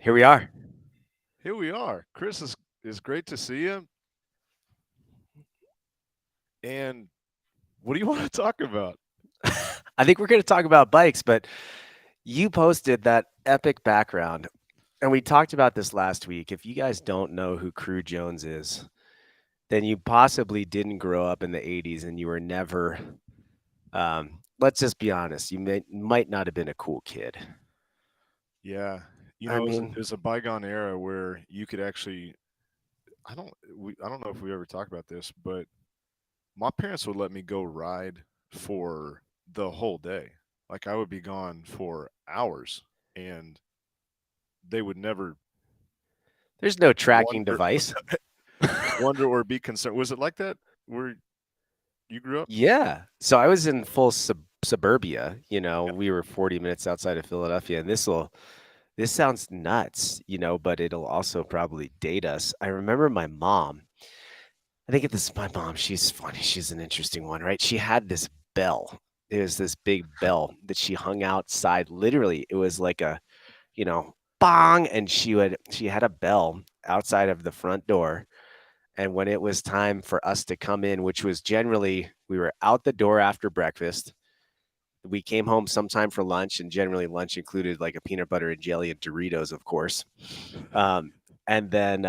Here we are. Here we are. Chris is great to see you. And what do you want to talk about? I think we're going to talk about bikes, but you posted that epic background, and we talked about this last week. If you guys don't know who Crew Jones is, then you possibly didn't grow up in the 80s and you were never, let's just be honest, might not have been a cool kid. Yeah, I it mean, was a bygone era where you could actually. I don't know if we ever talked about this, but my parents would let me go ride for the whole day. Like I would be gone for hours, and they would never there's no tracking wonder device. wonder or be concerned. Was it like that where you grew up? Yeah. So I was in full suburbia, Yeah. we were 40 minutes outside of Philadelphia, and this sounds nuts, but it'll also probably date us. I remember my mom. I think it's my mom. She's funny. She's an interesting one, right? She had this bell. It was this big bell that she hung outside. Literally, it was like a, bong, and she had a bell outside of the front door. And when it was time for us to come in, which was generally we were out the door after breakfast, we came home sometime for lunch, and generally lunch included like a peanut butter and jelly and Doritos, of course. Um, and then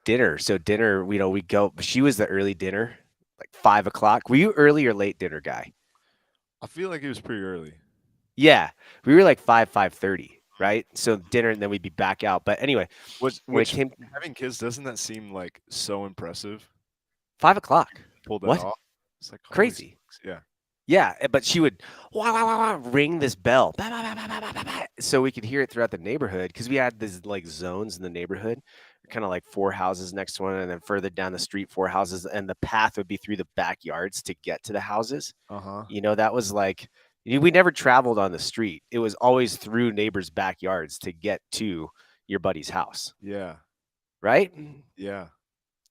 dinner. So dinner, we go. She was the early dinner, like 5 o'clock. Were you early or late dinner guy? I feel like it was pretty early. Yeah, we were like 5:30, right? So dinner, and then we'd be back out. But anyway, when it Which came having kids doesn't that seem like so impressive? 5 o'clock, Pull that what? off. It's like holy Crazy. smokes. Yeah. Yeah, but she would wah, wah, wah, wah, ring this bell, bah, bah, bah, bah, bah, bah, bah, bah, so we could hear it throughout the neighborhood because we had these like zones in the neighborhood, kind of like four houses next to one, and then further down the street, four houses, and the path would be through the backyards to get to the houses. Uh huh. That was like we never traveled on the street. It was always through neighbors' backyards to get to your buddy's house, Yeah. right? Yeah.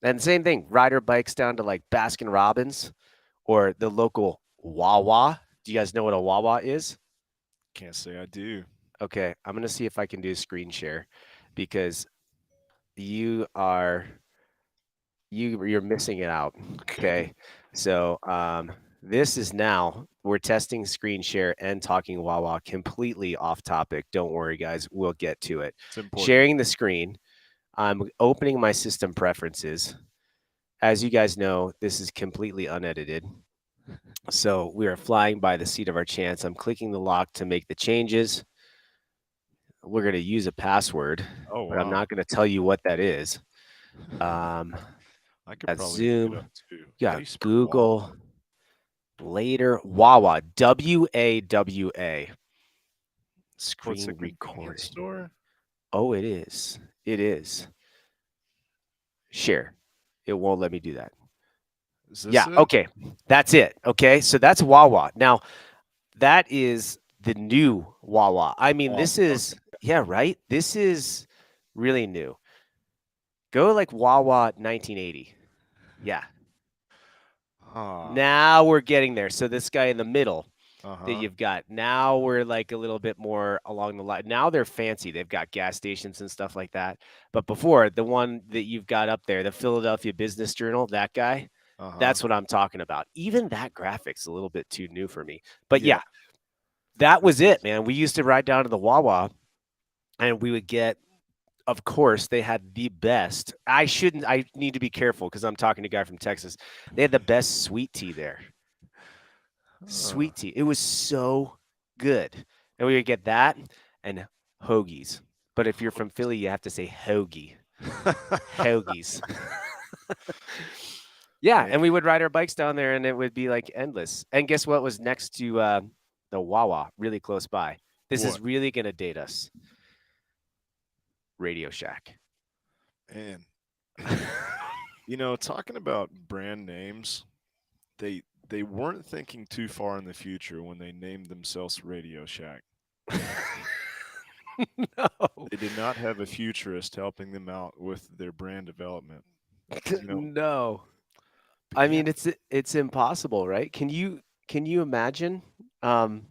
And same thing, ride our bikes down to like Baskin Robbins or the local Wawa. Do you guys know what a Wawa is? Can't say I do. Okay, I'm gonna see if I can do screen share because you are you're missing it out. Okay. Okay, so this is now we're testing screen share and talking Wawa completely off topic. Don't worry, guys, we'll get to it. It's important. Sharing the screen. I'm opening my system preferences. As you guys know, this is completely unedited. So we are flying by the seat of our chance. I'm clicking the lock to make the changes. We're going to use a password, Oh but I'm wow. not going to tell you what that is. Um, I could at probably look it Zoom, up too. you How do got you spell Wawa? Google, later, Wawa, WAWA, What's a screen convenience recording. store? Oh, it is. It is. Share. It won't let me do that. Is this Yeah. it? Okay. That's it. Okay. So that's Wawa. Now, that is the new Wawa. I mean, Oh, this is, okay. yeah, right? This is really new. Go like Wawa 1980. Yeah. Ah. Now we're getting there. So this guy in the middle Uh that huh. you've got, now we're like a little bit more along the line. Now they're fancy. They've got gas stations and stuff like that. But before, the one that you've got up there, the Philadelphia Business Journal, that guy, Uh huh. that's what I'm talking about. Even that graphic's a little bit too new for me. But Yeah. yeah, that This was it, is. man. We used to ride down to the Wawa and we would get, of course, they had the best. I need to be careful because I'm talking to a guy from Texas. They had the best sweet tea there. Huh. Sweet tea. It was so good. And we would get that and hoagies. But if you're from Philly, you have to say hoagie. Hoagies. Yeah, Man, and we would ride our bikes down there and it would be like endless. And guess what was next to the Wawa, really close by? This is what? really going to date us. Radio Shack. Man, talking about brand names, they weren't thinking too far in the future when they named themselves Radio Shack. No. They did not have a futurist helping them out with their brand development. You know, No. but I yeah, mean, it's impossible, right? Can you imagine um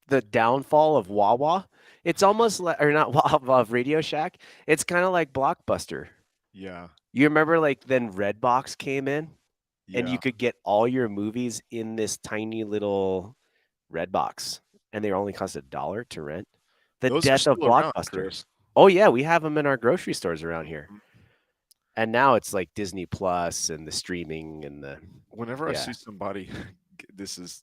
the downfall of Wawa. It's almost like, or not Wawa, of Radio Shack. It's kind of like Blockbuster. Yeah, You remember like then Redbox came in and you yeah. could get all your movies in this tiny little Redbox and they only cost $1 to rent. The Those are death of still around, Blockbuster. Chris. Oh yeah, we have them in our grocery stores around here. Mhm. And now it's like Disney Plus and the streaming and the Whenever I yeah, see somebody, this is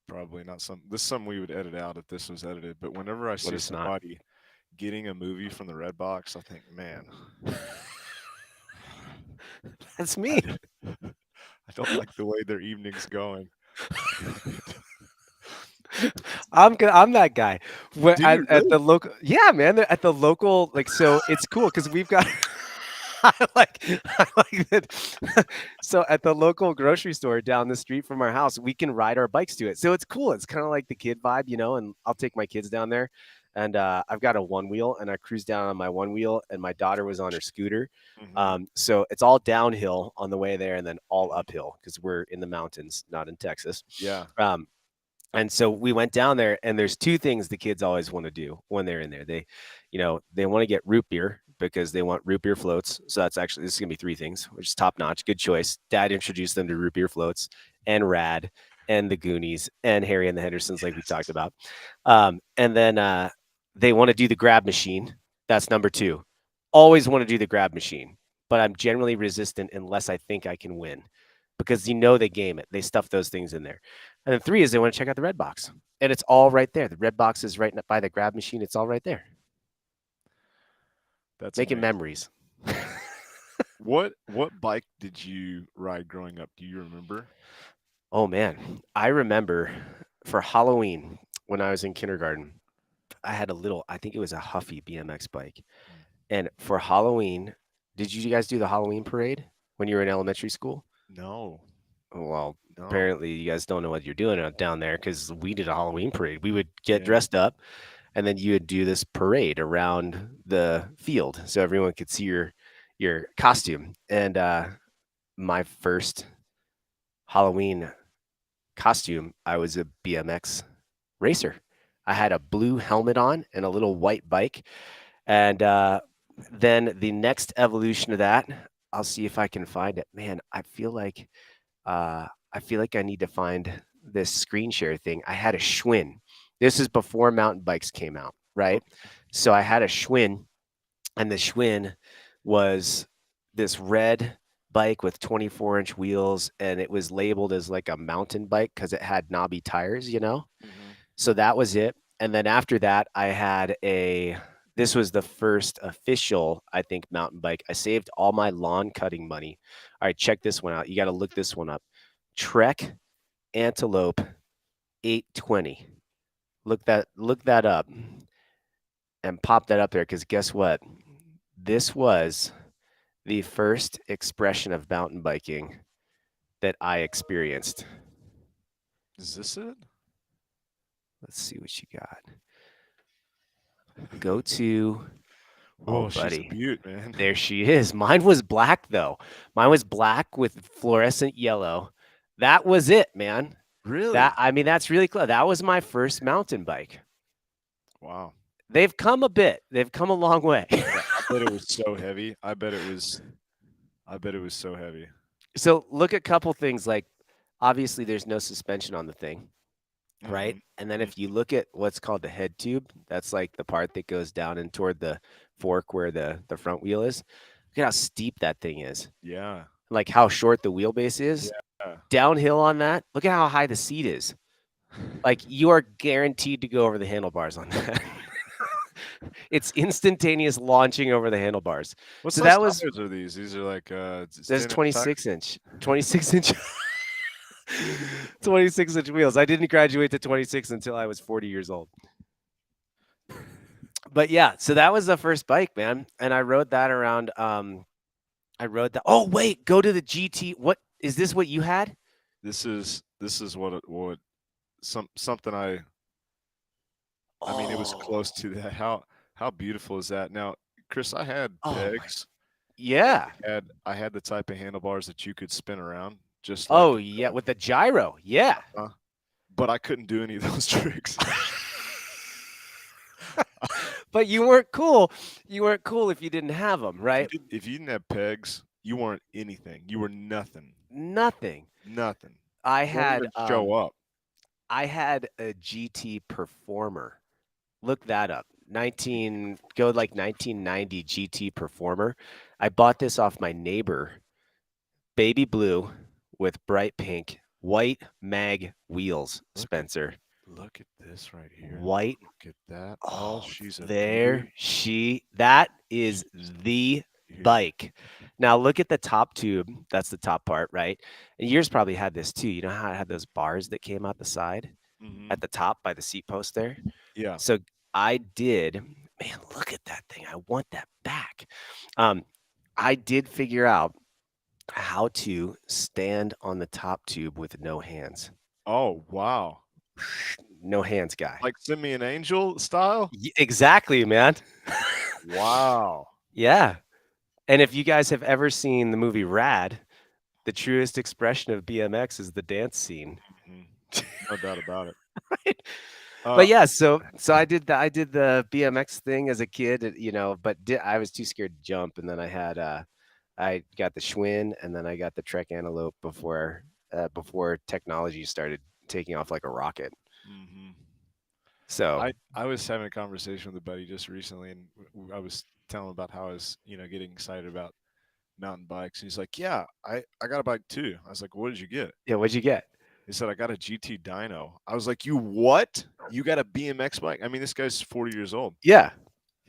probably not some. This is something we would edit out if this was edited. But whenever I but see it's not. somebody getting a movie from the Red Box, I think, man, That's I, me. I don't like the way their evening's going. I'm that guy. Where Do you at really? the local, yeah, man, at the local, like, so it's cool because we've got. I like that. So at the local grocery store down the street from our house, we can ride our bikes to it. So it's cool. It's kind of like the kid vibe, you know. And I'll take my kids down there, and I've got a one wheel, and I cruise down on my one wheel, and my daughter was on her scooter. Hmm. So it's all downhill on the way there, and then all uphill because we're in the mountains, not in Texas. Yeah. Um, and so we went down there, and there's two things the kids always want to do when they're in there. They want to get root beer because they want root beer floats. So that's actually, this is gonna be three things, which is top notch. Good choice. Dad introduced them to root beer floats and Rad and the Goonies and Harry and the Hendersons, like we talked Yes. about. And then they want to do the grab machine. That's number two. Always want to do the grab machine, but I'm generally resistant unless I think I can win because they game it. They stuff those things in there. And then three is they want to check out the red box. And it's all right there. The red box is right by the grab machine. It's all right there. That's Making amazing. memories. What bike did you ride growing up? Do you remember? Oh man. I remember for Halloween when I was in kindergarten, I had a little, I think it was a Huffy BMX bike. Mm. And for Halloween, did you guys do the Halloween parade when you were in elementary school? No, Well, no. apparently you guys don't know what you're doing down there because we did a Halloween parade. We would get Yeah. dressed up and then you would do this parade around the field so everyone could see your costume. And my first Halloween costume, I was a BMX racer. I had a blue helmet on and a little white bike. And then the next evolution of that, I'll see if I can find it. Man, I feel like I need to find this screen share thing. I had a Schwinn. This is before mountain bikes came out, right? Okay. So I had a Schwinn, and the Schwinn was this red bike with 24-inch wheels, and it was labeled as like a mountain bike because it had knobby tires, you know? Hmm. So that was it. And then after that, I had this was the first official, I think, mountain bike. I saved all my lawn cutting money. All right, check this one out. You got to look this one up. Trek Antelope 820. Look that up and pop that up there because guess what? This was the first expression of mountain biking that I experienced. Is this it? Let's see what you got. Go to, oh, Whoa, she's a buddy. beaut, man. There she is. Mine was black, though. Mine was black with fluorescent yellow. That was it, man. Really? I mean, that's really close. That was my first mountain bike. Wow. They've come a bit. They've come a long way. Yeah, I bet it was so heavy. I bet it was so heavy. So look at a couple things like obviously there's no suspension on the thing, right? Hmm. And then Hmm. if you look at what's called the head tube, that's like the part that goes down and toward the fork where the front wheel is. Look at how steep that thing is. Yeah. Like how short the wheelbase is. Yeah. Downhill on that. Look at how high the seat is. Like you are guaranteed to go over the handlebars on that. It's instantaneous launching over the handlebars. What So size that was tires are these? These are like it's that's 10-inch tires. 26 inch 26-inch wheels. I didn't graduate to 26 until I was 40 years old. But yeah, so that was the first bike, man. And I rode that around. I rode that. Oh, wait, go to the GT. What is this what you had? This is what something I mean it was close Oh, to that. How beautiful is that? Now, Chris, I had oh my, pegs. yeah. I had the type of handlebars that you could spin around just like Oh, yeah, with the gyro. Yeah. uh, but I couldn't do any of those tricks. But you weren't cool. You weren't cool if you didn't have them, right? If you didn't have pegs, you weren't anything. You were nothing. Nothing. Nothing. I Don't had even show up. I had a GT Performer. Look that up. 19 go like 1990 GT Performer. I bought this off my neighbor, baby blue with bright pink, white mag wheels, Look at Spencer. look at this right here. White. Look at that. Oh, Oh, she's a there beauty. she that is She's the a beauty. bike. Now look at the top tube. That's the top part, right? And yours probably had this too. You know how it had those bars that came out the side Hmm. at the top by the seat post there? Yeah. So I did, man, look at that thing. I want that back. Um, I did figure out how to stand on the top tube with no hands. Oh, wow. No hands guy. Like Send Me an Angel style? Exactly, man. Wow. Yeah. And if you guys have ever seen the movie Rad, the truest expression of BMX is the dance scene. Mhm. No doubt about it. Right? Uh, But yeah, so I did the BMX thing as a kid, but I was too scared to jump, and then I got the Schwinn, and then I got the Trek Antelope before technology started taking off like a rocket. mhm. So I was having a conversation with a buddy just recently, and I was telling him about how I was, getting excited about mountain bikes. And he's like, "Yeah, I got a bike too." I was like, "What did you get?" yeah, what'd you get? He said, "I got a GT Dyno." I was like, "You what? You got a BMX bike?" I mean, this guy's 40 years old. Yeah,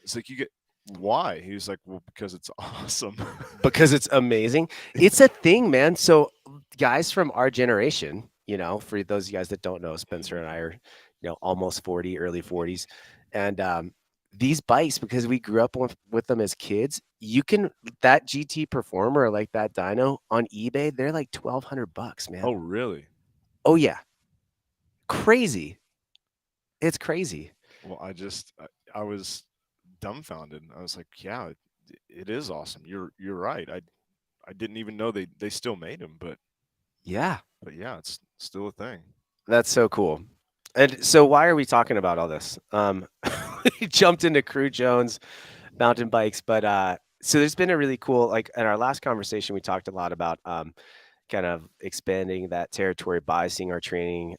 It's like, "You get why?" He was like, "Well, because it's awesome." because it's amazing. It's a thing, man. So guys from our generation, for those guys that don't know, Spencer and I Mhm. are, almost 40, early 40s. And these bikes, because we grew up with them as kids, that GT Performer, like that dyno on eBay, they're like $1,200, Oh, man. really? Oh yeah. Crazy. It's crazy. Well, I was dumbfounded. I was like, "Yeah, it is awesome. You're right. I didn't even know they still made them, Yeah. but yeah, it's still a thing." That's so cool. And so why are we talking about all this? We jumped into Crew Jones, mountain bikes, but so there's been a really cool, like in our last conversation, we talked a lot about kind of expanding that territory, biasing our training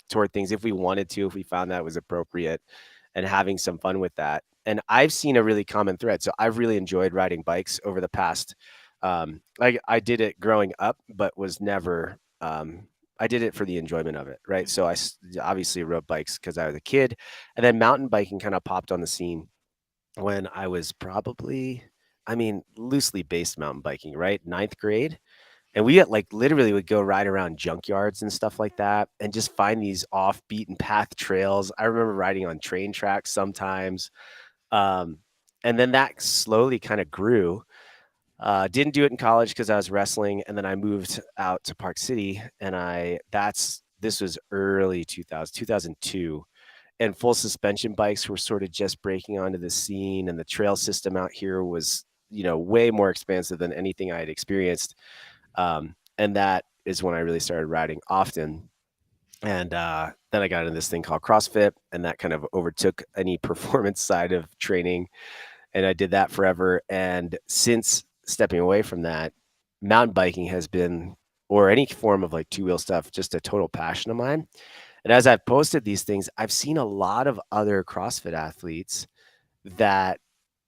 toward things if we wanted to, if we found that was appropriate, and having some fun with that. And I've seen a really common thread. So I've really enjoyed riding bikes over the past. I did it growing up, but was never. I did it for the enjoyment of it, right? So Mhm. obviously rode bikes because I was a kid, and then mountain biking kind of popped on the scene when I was probably, I mean, loosely based mountain biking, right? Ninth grade, and we had, like, literally would go ride around junkyards and stuff like that and just find these off beaten path trails. I remember riding on train tracks sometimes. Um, and then that slowly kind of grew. Didn't do it in college because I was wrestling. And then I moved out to Park City and this was early 2002. And full suspension bikes were sort of just breaking onto the scene. And the trail system out here was, way more expansive than anything I had experienced, and that is when I really started riding often. And then I got into this thing called CrossFit, and that kind of overtook any performance side of training. And I did that forever. And since stepping away from that, mountain biking has been, or any form of like two wheel stuff, just a total passion of mine. And as I've posted these things, I've seen a lot of other CrossFit athletes that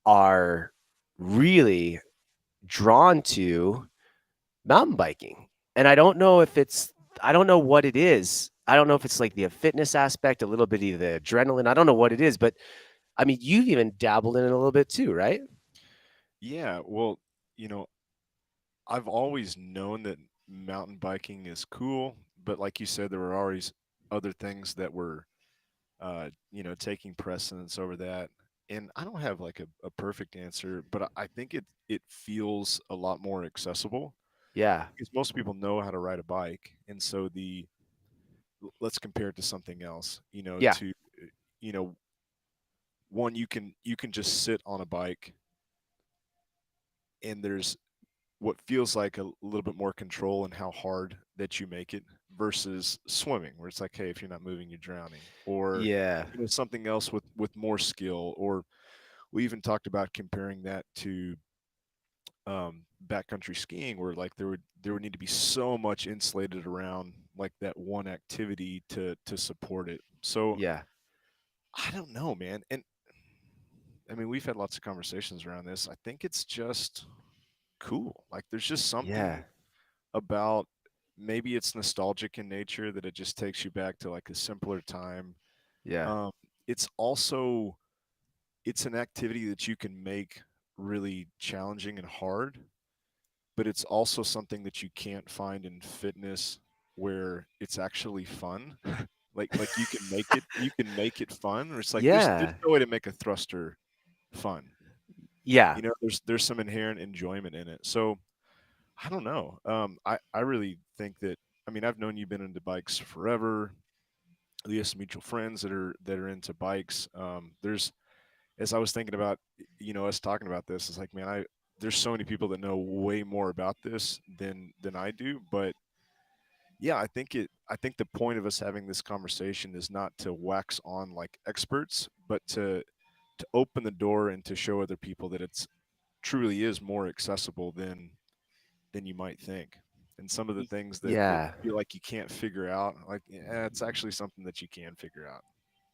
are really drawn to mountain biking. And I don't know what it is. I don't know if it's like the fitness aspect, a little bit of the adrenaline. I don't know what it is, but I mean, you've even dabbled in it a little bit too, right? Yeah, well, you know, I've always known that mountain biking is cool, but like you said, there were always other things that were, taking precedence over that. And I don't have like a perfect answer, but I think it feels a lot more accessible Yeah. because most people know how to ride a bike, and so let's compare it to something else. Yeah. You know, one you can just sit on a bike, and there's what feels like a little bit more control in how hard that you make it versus swimming, where it's like, hey, if you're not moving, you're drowning, or Yeah. something else with more skill. Or we even talked about comparing that to backcountry skiing, where like there would need to be so much insulated around like that one activity to support it. So Yeah. I don't know, man. And I mean, we've had lots of conversations around this. I think it's just cool. Like there's just Yeah. something about, maybe it's nostalgic in nature, that it just takes you back to like a simpler time. Yeah. Um, it's also, it's an activity that you can make really challenging and hard, but it's also something that you can't find in fitness where it's actually fun. Like you can make it fun, or it's like there's Yeah. no way to make a thruster fun. Yeah. There's some inherent enjoyment in it. So I don't know. I really think that, I mean, I've known you've been into bikes forever. We have some mutual friends that are into bikes. There's, as I was thinking about, us talking about this, it's like, man, there's so many people that know way more about this than I do. But yeah, I think the point of us having this conversation is not to wax on like experts, but to open the door and to show other people that it's truly is more accessible than you might think. And some of the Y- things that Yeah. you feel like you can't figure out, like, yeah, it's actually something that you can figure out.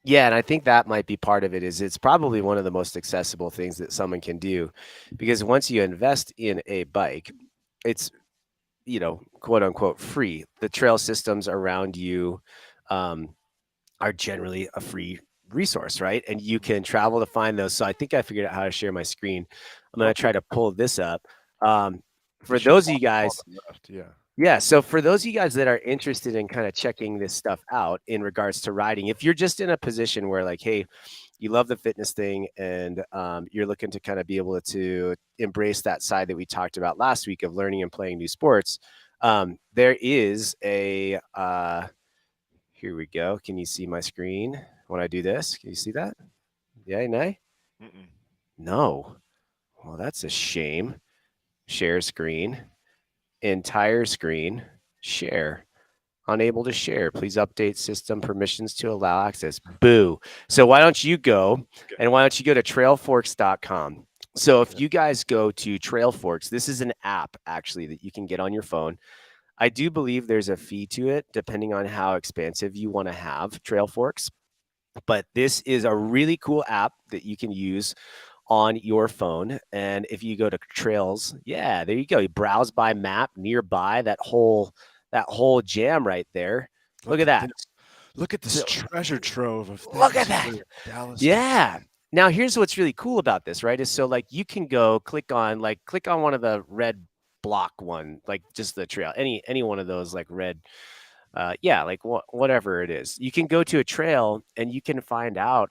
Yeah, and I think that might be part of it is it's probably one of the most accessible things that someone can do because once you invest in a bike, it's, quote unquote free. The trail systems around you um, are generally a free resource, right? And you Mhm. can travel to find those. So I think I figured out how to share my screen. I'm going Oh, to try cool. to pull this up. Um, It for should those of you pop up on guys, the left. Yeah. yeah. So for those of you guys that are interested in kind of checking this stuff out in regards to riding, if you're just in a position where like, hey, you love the fitness thing and you're looking to kind of be able to embrace that side that we talked about last week of learning and playing new sports, there is a here we go. Can you see my screen when I do this? Can you see that? Yeah, nay? Mm-mm. No. Well, that's a shame. Share screen, entire screen, share. Unable to share. Please update system permissions to allow access. Boo. So why don't you go Okay. and why don't you go to trailforks.com? So if Okay. you guys go to Trailforks, this is an app actually that you can get on your phone. I do believe there's a fee to it depending on how expansive you want to have Trailforks. But this is a really cool app that you can use on your phone. And if you go to trails, yeah, there you go. You browse by map nearby, that whole jam right there. Look Look at at that. this. Look at this So treasure trove of look at things that. for Dallas to see. Yeah. Now here's what's really cool about this, right? Is so like you can go click on one of the red block one, like just the trail, any one of those like red yeah, like whatever it is. You can go to a trail and you can find out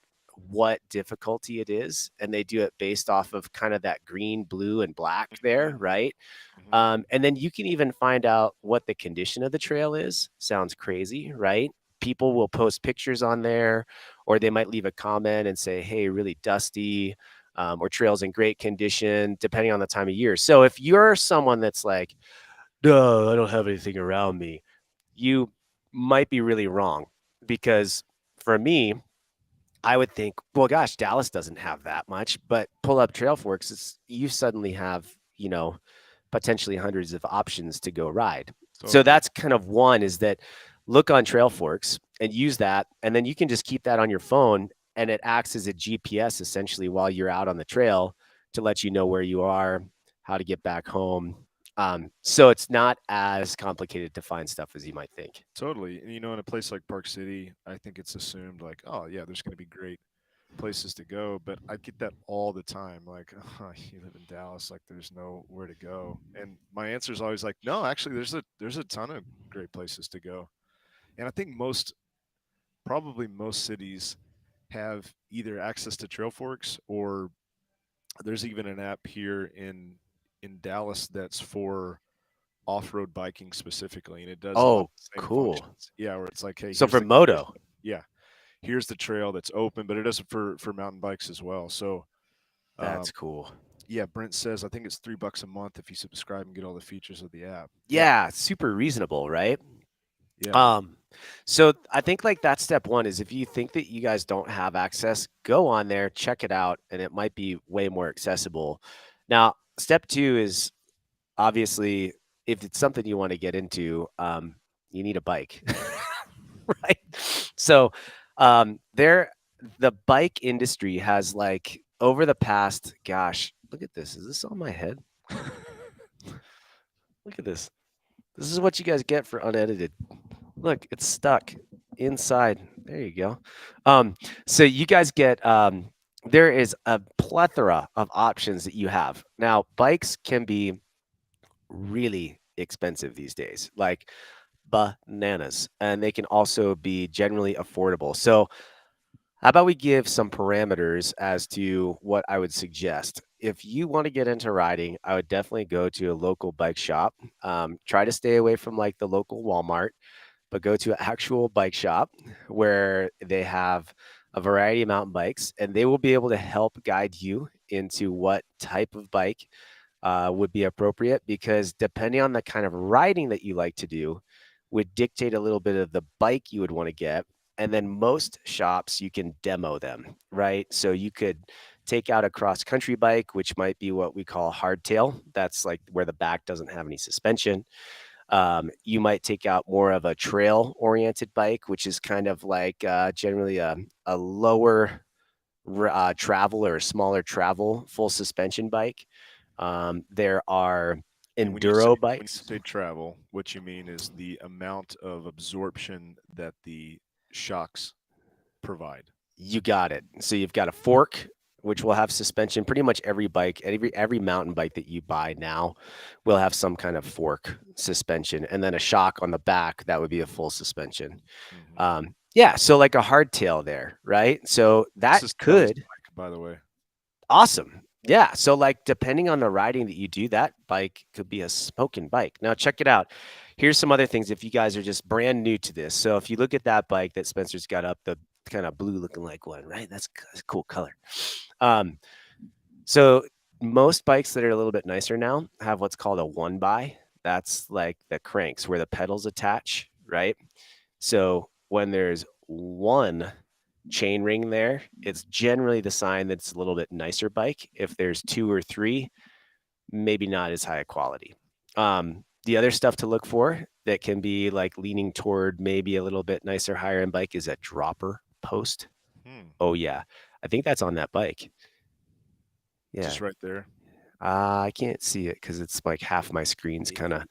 what difficulty it is. And they do it based off of kind of that green, blue, and black there, Mhm. right? Mhm. And then you can even find out what the condition of the trail is. Sounds crazy, right? People will post pictures on there, or they might leave a comment and say, hey, really dusty, or trails in great condition, depending on the time of year. So if you're someone that's like, no, I don't have anything around me, you might be really wrong because for me, I would think, well, gosh, Dallas doesn't have that much, but pull up Trailforks, you suddenly have, potentially hundreds of options to go ride. So Totally. that's kind of one is that look on Trailforks and use that. And then you can just keep that on your phone and it acts as a GPS essentially while you're out on the trail to let you know where you are, how to get back home. So it's not as complicated to find stuff as you might think. Totally. And in a place like Park City, I think it's assumed like, oh yeah, there's going to be great places to go. But I get that all the time. Like, oh, you live in Dallas, like there's nowhere to go. And my answer is always like, no, actually, there's a ton of great places to go. And I think probably most cities have either access to trail forks, or there's even an app here in Dallas that's for off-road biking specifically, and it does a lot of Oh, the same cool. functions. Yeah, where it's like, hey, So for moto, yeah, here's the trail that's open, but it does it for mountain bikes as well. So, um, that's cool. yeah, Brent says I think it's $3 a month if you subscribe and get all the features of the app. Yeah, Yeah, super reasonable, right? Yeah. Um, so I think like that's step one is if you think that you guys don't have access, go on there, check it out, and it might be way more accessible. Now, step two is obviously if it's something you want to get into, you need a bike, right? So, there, the bike industry has like over the past, gosh, look at this. Is this on my head? Look at this. This is what you guys get for unedited. Look, it's stuck inside. There you go. Um, so you guys get there is a plethora of options that you have. Now, bikes can be really expensive these days, like bananas, and they can also be generally affordable. So, how about we give some parameters as to what I would suggest? If you want to get into riding, I would definitely go to a local bike shop. Try to stay away from like the local Walmart, but go to an actual bike shop where they have a variety of mountain bikes and they will be able to help guide you into what type of bike would be appropriate because depending on the kind of riding that you like to do would dictate a little bit of the bike you would want to get. And then most shops you can demo them, right? So you could take out a cross country bike, which might be what we call a hardtail. That's like where the back doesn't have any suspension. You might take out more of a trail oriented bike, which is kind of like generally a lower travel or a smaller travel full suspension bike. There are And when you say enduro bikes. travel, what you mean is the amount of absorption that the shocks provide. You got it. So you've got a fork, which will have suspension. Pretty much every bike, every mountain bike that you buy now will have some kind of fork suspension, and then a shock on the back that would be a full suspension. Hmm. Yeah, so like a hardtail there, right? So This that is Kelly's could bike, by the way. awesome. Yeah, so like depending on the riding that you do, that bike could be a smoking bike. Now check it out. Here's some other things if you guys are just brand new to this. So if you look at that bike that Spencer's got up, the kind of blue looking like one, right? That's a cool color. Um, so most bikes that are a little bit nicer now have what's called a one by. That's like the cranks where the pedals attach, right? So when there's one chain ring there, it's generally the sign that it's a little bit nicer bike. If there's two or three, maybe not as high a quality. The other stuff to look for that can be like leaning toward maybe a little bit nicer, higher end bike is a dropper post. Hmm. Oh yeah, I think that's on that bike. Yeah, Just right there. I can't see it because it's like half my screen's kind of.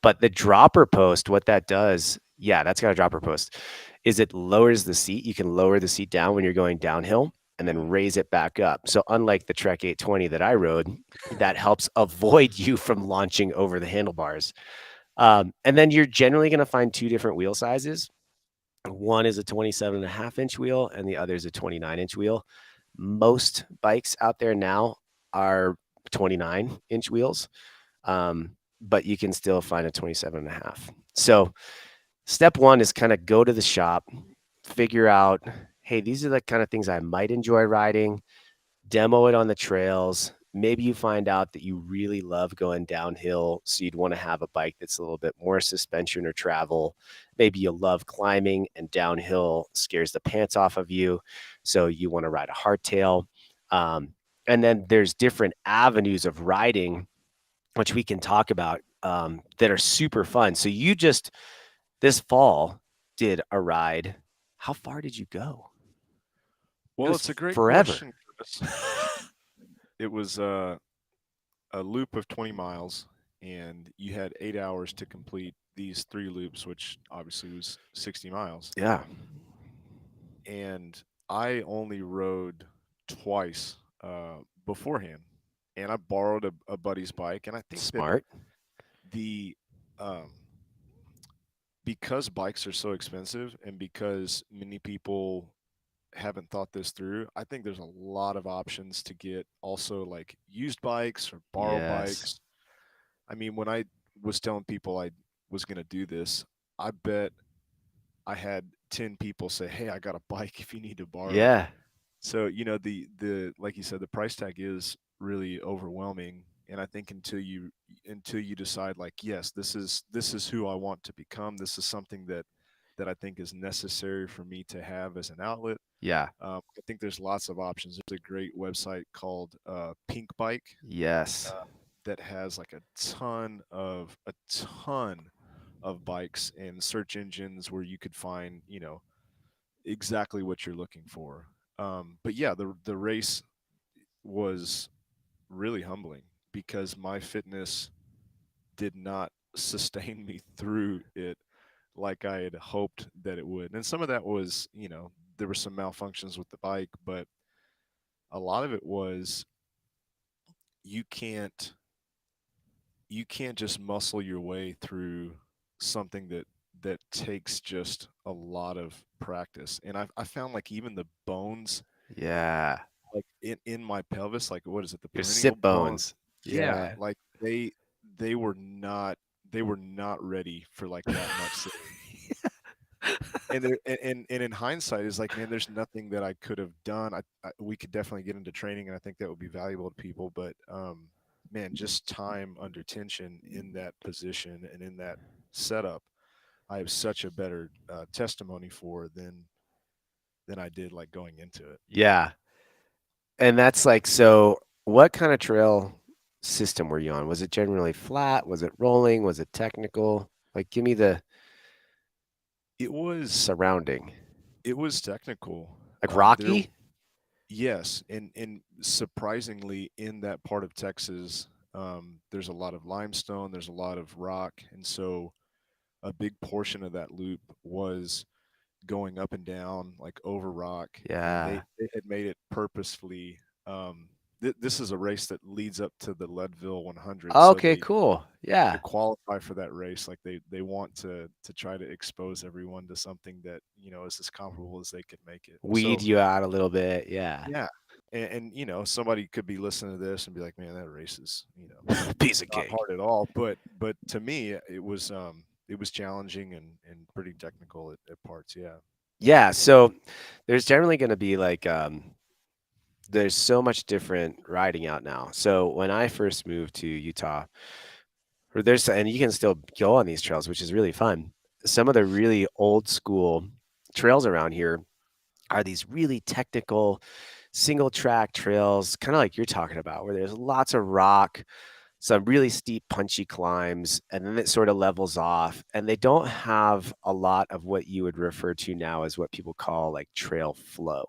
But the dropper post, what that does, yeah, that's got a dropper post, is it lowers the seat. You can lower the seat down when you're going downhill and then Mm. raise it back up. So unlike the Trek 820 that I rode, that helps avoid you from launching over the handlebars. And then you're generally going to find two different wheel sizes. One is a 27.5 inch wheel, and the other is a 29-inch wheel. Most bikes out there now are 29-inch wheels, but you can still find a 27.5. So step one is kind of go to the shop, figure out, hey, these are the kind of things I might enjoy riding, demo it on the trails. Maybe you find out that you really love going downhill, so you'd want to have a bike that's a little bit more suspension or travel. Maybe you love climbing and downhill scares the pants off of you, so you want to ride a hardtail. Um, and then there's different avenues of riding, which we can talk about that are super fun. So you just this fall did a ride. How far did you go? It Well, was it's a great forever. question, Chris. It was a loop of 20 miles, and you had 8 hours to complete these three loops, which obviously was 60 miles. Yeah, And I only rode twice beforehand, and I borrowed a buddy's bike. And I think that smart. the um, because bikes are so expensive, and because many people haven't thought this through, I think there's a lot of options to get also like used bikes or borrow Yes. bikes. I mean, when I was telling people I was going to do this, I bet I had 10 people say, "Hey, I got a bike if you need to borrow it." Yeah. So, the like you said, the price tag is really overwhelming, And I think until you decide like, yes, this is who I want to become. This is something that I think is necessary for me to have as an outlet. Yeah. I think there's lots of options. There's a great website called Pink Bike Yes. uh, that has like a ton of bikes and search engines where you could find, exactly what you're looking for. But yeah, the race was really humbling because my fitness did not sustain me through it like I had hoped that it would. And some of that was, there were some malfunctions with the bike, but a lot of it was you can't you can't just muscle your way through something that takes just a lot of practice. And I found like even the bones Yeah. like in my pelvis, like what is it, the Your perineal sit bone? bones. Yeah, Yeah. like they were not they were not ready for like that much sitting. And there and in hindsight is like, man, there's nothing that I could have done. We could definitely get into training, and I think that would be valuable to people. But man, just time under tension in that position and in that setup, I have such a better testimony for than I did like going into it. Yeah. And that's like, so what kind of trail system were you on? Was it generally flat? Was it rolling? Was it technical? Like, give me the It was surrounding. it was technical. Like There, rocky? yes, and surprisingly, in that part of Texas, there's a lot of limestone, there's a lot of rock, and so a big portion of that loop was going up and down like over rock, and they Yeah. they had made it purposefully. This is a race that leads up to the Leadville 100, so Okay, they cool. to Yeah. qualify for that race, like they want to try to expose everyone to something that is as comparable as they could make it. Weed So you out a little bit. Yeah. yeah, and somebody could be listening to this and be like, man, that race is Piece of not cake. hard at all. But to me, it was challenging and pretty technical at parts. Yeah. Yeah. So there's generally going to be like, there's so much different riding out now. So when I first moved to Utah, or and you can still go on these trails, which is really fun. Some of the really old school trails around here are these really technical single track trails, kind of like you're talking about, where there's lots of rock, some really steep, punchy climbs, and then it sort of levels off. And they don't have a lot of what you would refer to now as what people call like trail flow.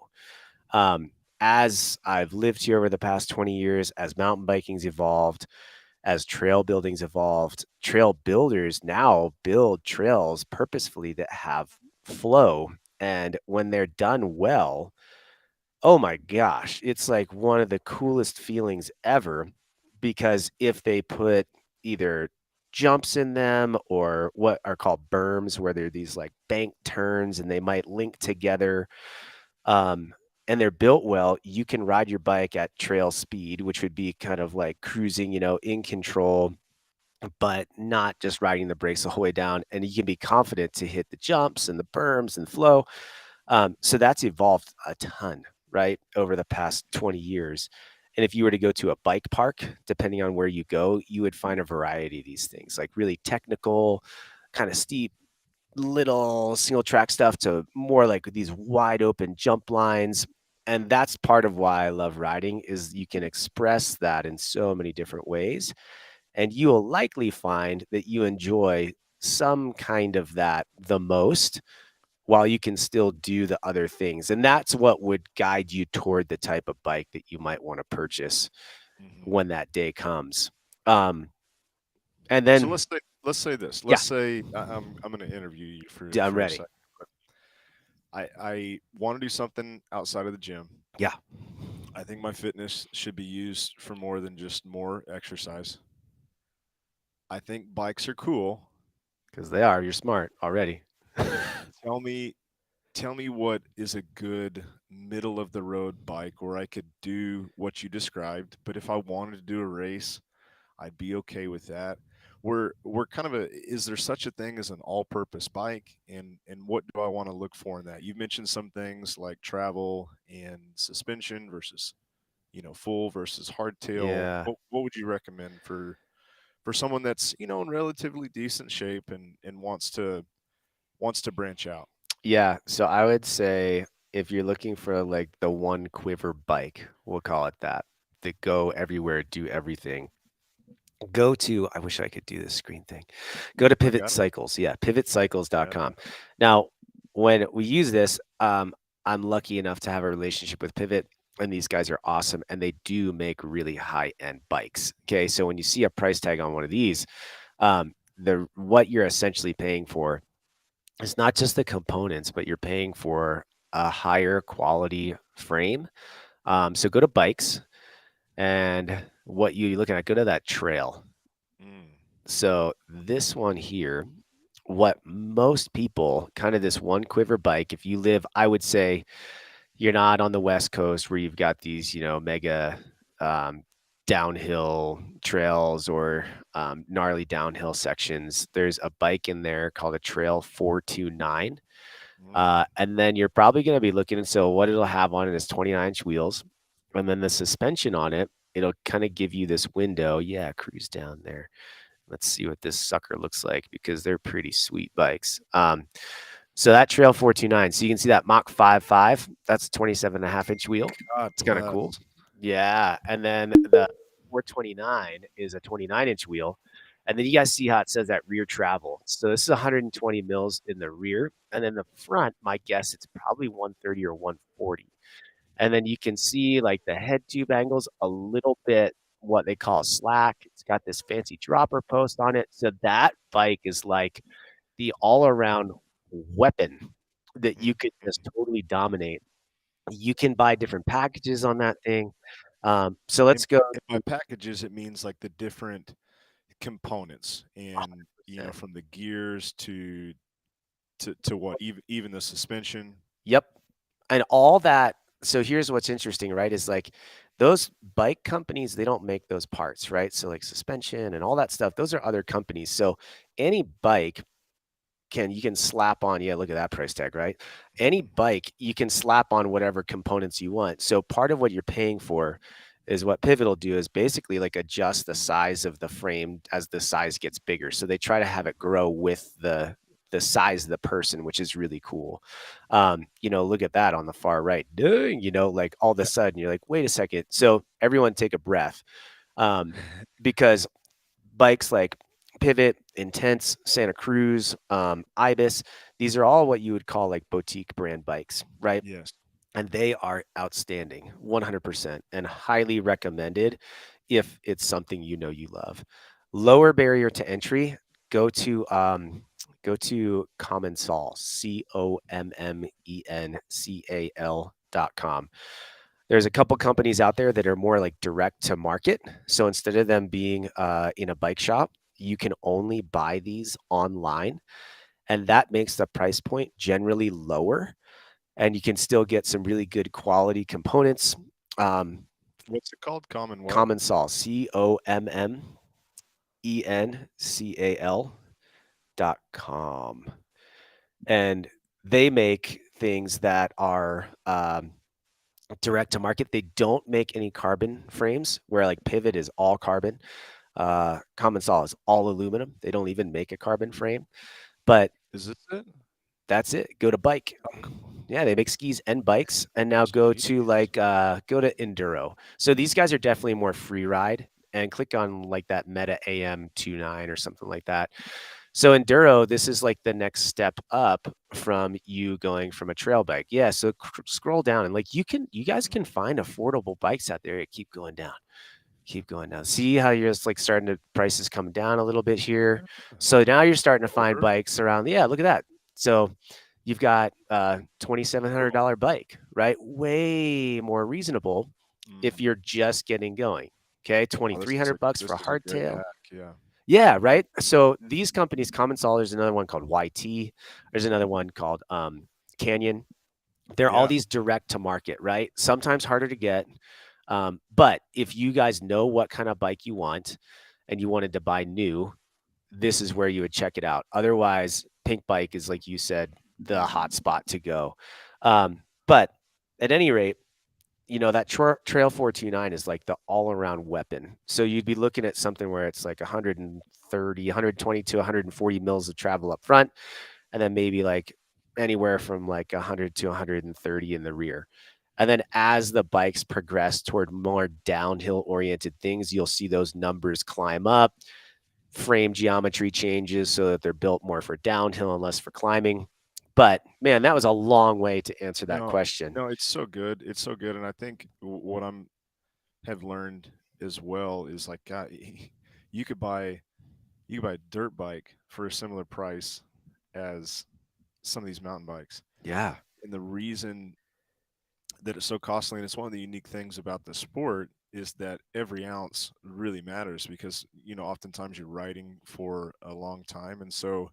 Um, as I've lived here over the past 20 years, as mountain biking's evolved, as trail building's evolved, trail builders now build trails purposefully that have flow. And when they're done well, oh my gosh, it's like one of the coolest feelings ever, because if they put either jumps in them or what are called berms, where they're these like bank turns and they might link together, um, and they're built well, you can ride your bike at trail speed, which would be kind of like cruising, in control, but not just riding the brakes the whole way down. And you can be confident to hit the jumps and the berms and flow. So that's evolved a ton, right, over the past 20 years. And if you were to go to a bike park, depending on where you go, you would find a variety of these things, like really technical, kind of steep, little single track stuff to more like these wide open jump lines. And that's part of why I love riding, is you can express that in so many different ways. And you will likely find that you enjoy some kind of that the most, while you can still do the other things. And that's what would guide you toward the type of bike that you might want to purchase Hmm. when that day comes. Um, and So then, let's say this. Let's yeah, say I'm going to interview you for I'm for a ready. second. I want to do something outside of the gym. Yeah, I think my fitness should be used for more than just more exercise. I think bikes are cool. because they are. You're smart already. Tell me tell me what is a good middle of the road bike where I could do what you described, but if I wanted to do a race, I'd be okay with that. We're kind of a is there such a thing as an all-purpose bike, and what do I want to look for in that? You've mentioned some things like travel and suspension versus full versus hardtail. Yeah. What would you recommend for someone that's in relatively decent shape and wants to branch out? Yeah, so I would say if you're looking for like the one quiver bike, we'll call it that, that go everywhere, do everything. Go to, I wish I could do this screen thing. Go to I Pivot got it. Cycles. Yeah, Yeah. pivotcycles.com. Now, when we use this, I'm lucky enough to have a relationship with Pivot, and these guys are awesome, and they do make really high-end bikes. Okay, so when you see a price tag on one of these, the what you're essentially paying for is not just the components, but you're paying for a higher quality frame. So go to bikes, and what you looking at, go to that trail. Mm, So this one here, what most people kind of this one quiver bike, if you live, I would say you're not on the West Coast where you've got these, mega um, downhill trails or gnarly downhill sections. There's a bike in there called a Trail 429. mm, And then you're probably going to be looking, and so what it'll have on it is 29-inch wheels. And then the suspension on it, it'll kind of give you this window. Yeah, cruise down there. Let's see what this sucker looks like because they're pretty sweet bikes. So that Trail 429, so you can see that Mach 55, that's a 27.5-inch wheel. God It's kind of cool. bless. Yeah. And then the 429 is a 29-inch wheel. And then you guys see how it says that rear travel. So this is 120 mils in the rear. And then the front, my guess, it's probably 130 or 140. And then you can see like the head tube angles a little bit what they call slack. It's got this fancy dropper post on it. So that bike is like the all around weapon that Mm, you could just mm. totally dominate. You can buy different packages on that thing. So And, let's go and by packages, it means like the different components, and 100%. from the gears to what, even the suspension. Yep. And all that. So here's what's interesting, right? Is like those bike companies, they don't make those parts, right? So like suspension and all that stuff, those are other companies. So any bike you can slap on, yeah, look at that price tag, right? Any Mhm. bike, you can slap on whatever components you want. So part of what you're paying for is what Pivot will do is basically like adjust the size of the frame as the size gets bigger. So they try to have it grow with the size of the person, which is really cool. Look at that on the far right. Dang, like all of a sudden you're like, wait a second. So everyone take a breath. Because bikes like Pivot, Intense, Santa Cruz, Ibis, these are all what you would call like boutique brand bikes, right? Yes. And they are outstanding, 100%, and highly recommended if it's something you love. Lower barrier to entry, go to Commensal, COMMENCAL.com. There's a couple companies out there that are more like direct to market. So instead of them being in a bike shop, you can only buy these online, and that makes the price point generally lower, and you can still get some really good quality components. Um, What's it called? Common what? Commensal, COMMENCAL.com, and they make things that are direct to market. They don't make any carbon frames, where like Pivot is all carbon. Commensal is all aluminum. They don't even make a carbon frame, but Is this it? that's it. Go to bike. Yeah, they make skis and bikes. And now go Jeez. to go to enduro. So these guys are definitely more free ride, and click on like that Meta AM 29 or something like that. So enduro, this is like the next step up from you going from a trail bike. Yeah, so scroll down, and like you guys can find affordable bikes out there. Keep going down. Keep going down. See how you're just like starting to prices come down a little bit here. Yeah. So now you're starting to find Order. bikes around. Yeah, look at that. So you've got Oh. $2,700 bike, right? Way more reasonable if Mm. you're just getting going. Okay, Oh, 2,300 bucks for this a is a great hardtail. hack. Yeah. Yeah, right. So these companies, Commensol, there's another one called YT. There's another one called Canyon. They're all Yeah. these direct to market, right? Sometimes harder to get. But if you guys know what kind of bike you want and you wanted to buy new, this is where you would check it out. Otherwise, Pink Bike is, like you said, the hot spot to go. But at any rate, that Trail 429 is like the all-around weapon. So you'd be looking at something where it's like 130, 120 to 140 mils of travel up front, and then maybe like anywhere from like 100 to 130 in the rear. And then as the bikes progress toward more downhill oriented things, you'll see those numbers climb up. Frame geometry changes so that they're built more for downhill and less for climbing. But man, that was a long way to answer that No, question. no, it's so good. It's so good, and I think what I'm have learned as well is like, God, you could buy a dirt bike for a similar price as some of these mountain bikes. Yeah. And the reason that it's so costly, and it's one of the unique things about the sport, is that every ounce really matters because oftentimes you're riding for a long time, and so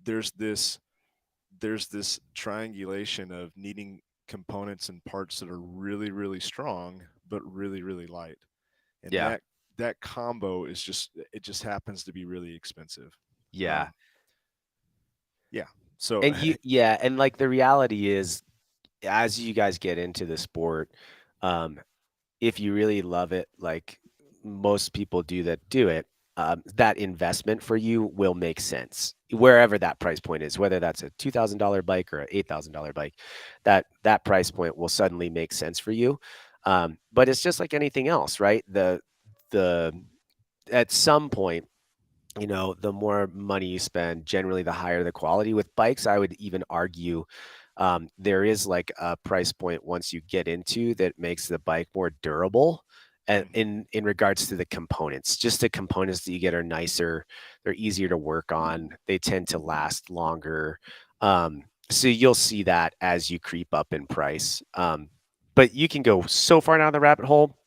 there's this triangulation of needing components and parts that are really really strong but really really light, and Yeah. that combo is just it just happens to be really expensive. Yeah. um yeah, so And like the reality is, as you guys get into the sport, um, if you really love it, like most people do that do it, that investment for you will make sense wherever that price point is, whether that's a $2,000 bike or an $8,000 bike. That price point will suddenly make sense for you. But it's just like anything else, right? The At some point, the more money you spend, generally the higher the quality. With bikes, I would even argue there is like a price point once you get into that makes the bike more durable. And mhm, in regards to the components, just the components that you get are nicer, they're easier to work on, they tend to last longer. So you'll see that as you creep up in price. But you can go so far down the rabbit hole.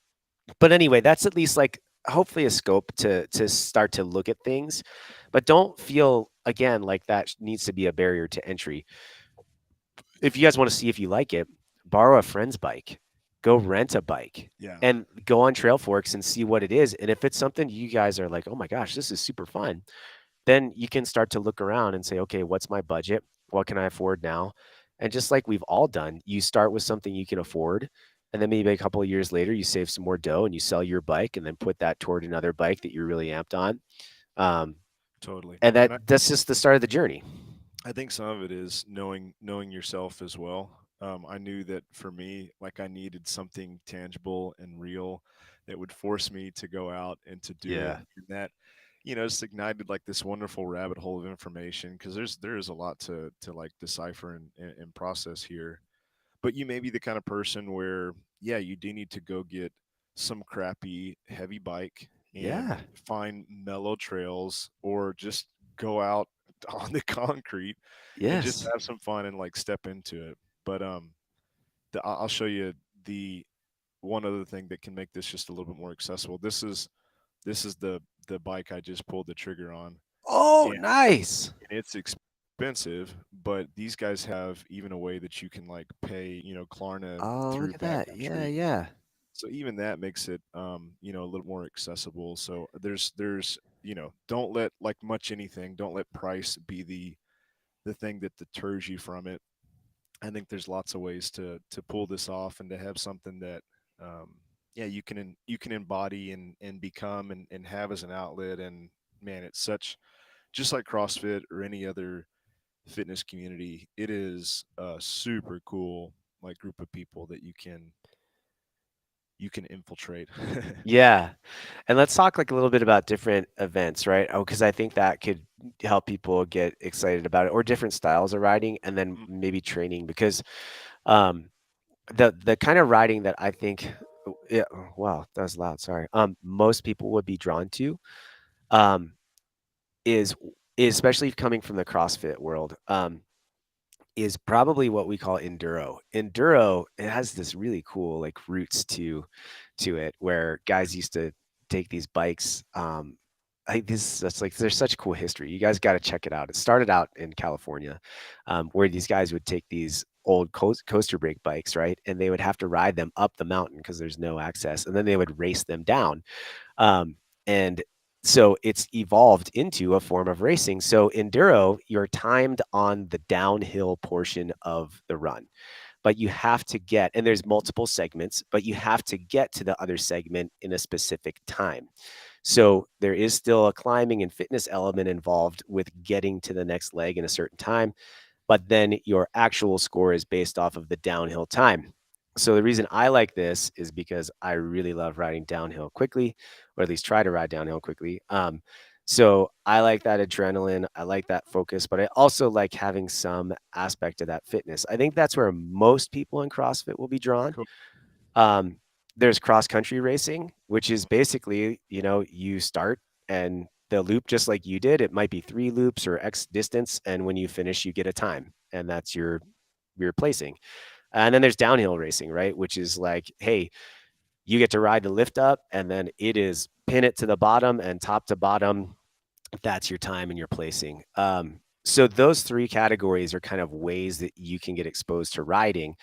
But anyway, that's at least like hopefully a scope to start to look at things, but don't feel again like that needs to be a barrier to entry. If you guys want to see if you like it, borrow a friend's bike, go rent a bike, yeah, and go on Trail Forks and see what it is. And if it's something you guys are like, oh my gosh, this is super fun, then you can start to look around and say, okay, what's my budget? What can I afford now? And just like we've all done, you start with something you can afford. And then maybe a couple of years later, you save some more dough and you sell your bike and then put that toward another bike that you're really amped on. Um, totally. and And that's just the start of the journey. I think some of it is knowing yourself as well. I knew that for me, like I needed something tangible and real that would force me to go out and to do it, Yeah. and that just ignited like this wonderful rabbit hole of information because there is a lot to like decipher and process here. But you may be the kind of person where, yeah, you do need to go get some crappy heavy bike and Yeah. find mellow trails or just go out on the concrete and just Yes. have some fun and like step into it. But I'll show you the one other thing that can make this just a little bit more accessible. This is the bike I just pulled the trigger on, Oh, and nice. it's expensive, but these guys have even a way that you can like pay, Klarna Oh, look through at that. Yeah. backcountry. Yeah. So even that makes it, a little more accessible. So there's, don't let like much anything, don't let price be the thing that deters you from it. I think there's lots of ways to pull this off and to have something that, yeah, you can embody and become and have as an outlet. And man, it's such just like CrossFit or any other fitness community. It is a super cool like group of people that you can infiltrate. Yeah. And let's talk like a little bit about different events, right? Oh, because I think that could help people get excited about it, or different styles of riding, and then Mm, maybe training. Because um, the kind of riding that I think, yeah, oh, wow, that was loud. Sorry. Most people would be drawn to, um, is especially coming from the CrossFit world. Is probably what we call enduro. Enduro, it has this really cool like roots to it where guys used to take these bikes. I think that's like there's such cool history. You guys got to check it out. It started out in California, where these guys would take these old coaster brake bikes, right, and they would have to ride them up the mountain because there's no access, and then they would race them down. And so it's evolved into a form of racing. So enduro, you're timed on the downhill portion of the run. but you have to get, and there's multiple segments, but you have to get to the other segment in a specific time. So there is still a climbing and fitness element involved with getting to the next leg in a certain time, but then your actual score is based off of the downhill time. So the reason I like this is because I really love riding downhill quickly, or at least try to ride downhill quickly. So I like that adrenaline. I like that focus, but I also like having some aspect of that fitness. I think that's where most people in CrossFit will be drawn. Cool. Um, there's cross country racing, which is Mhm. basically, you start and the loop just like you did. It might be 3 loops or X distance, and when you finish, you get a time, and that's your placing. And then there's downhill racing, right? Which is like, hey, you get to ride the lift up, and then it is pin it to the bottom and top to bottom. That's your time and your placing. So those three categories are kind of ways that you can get exposed to riding,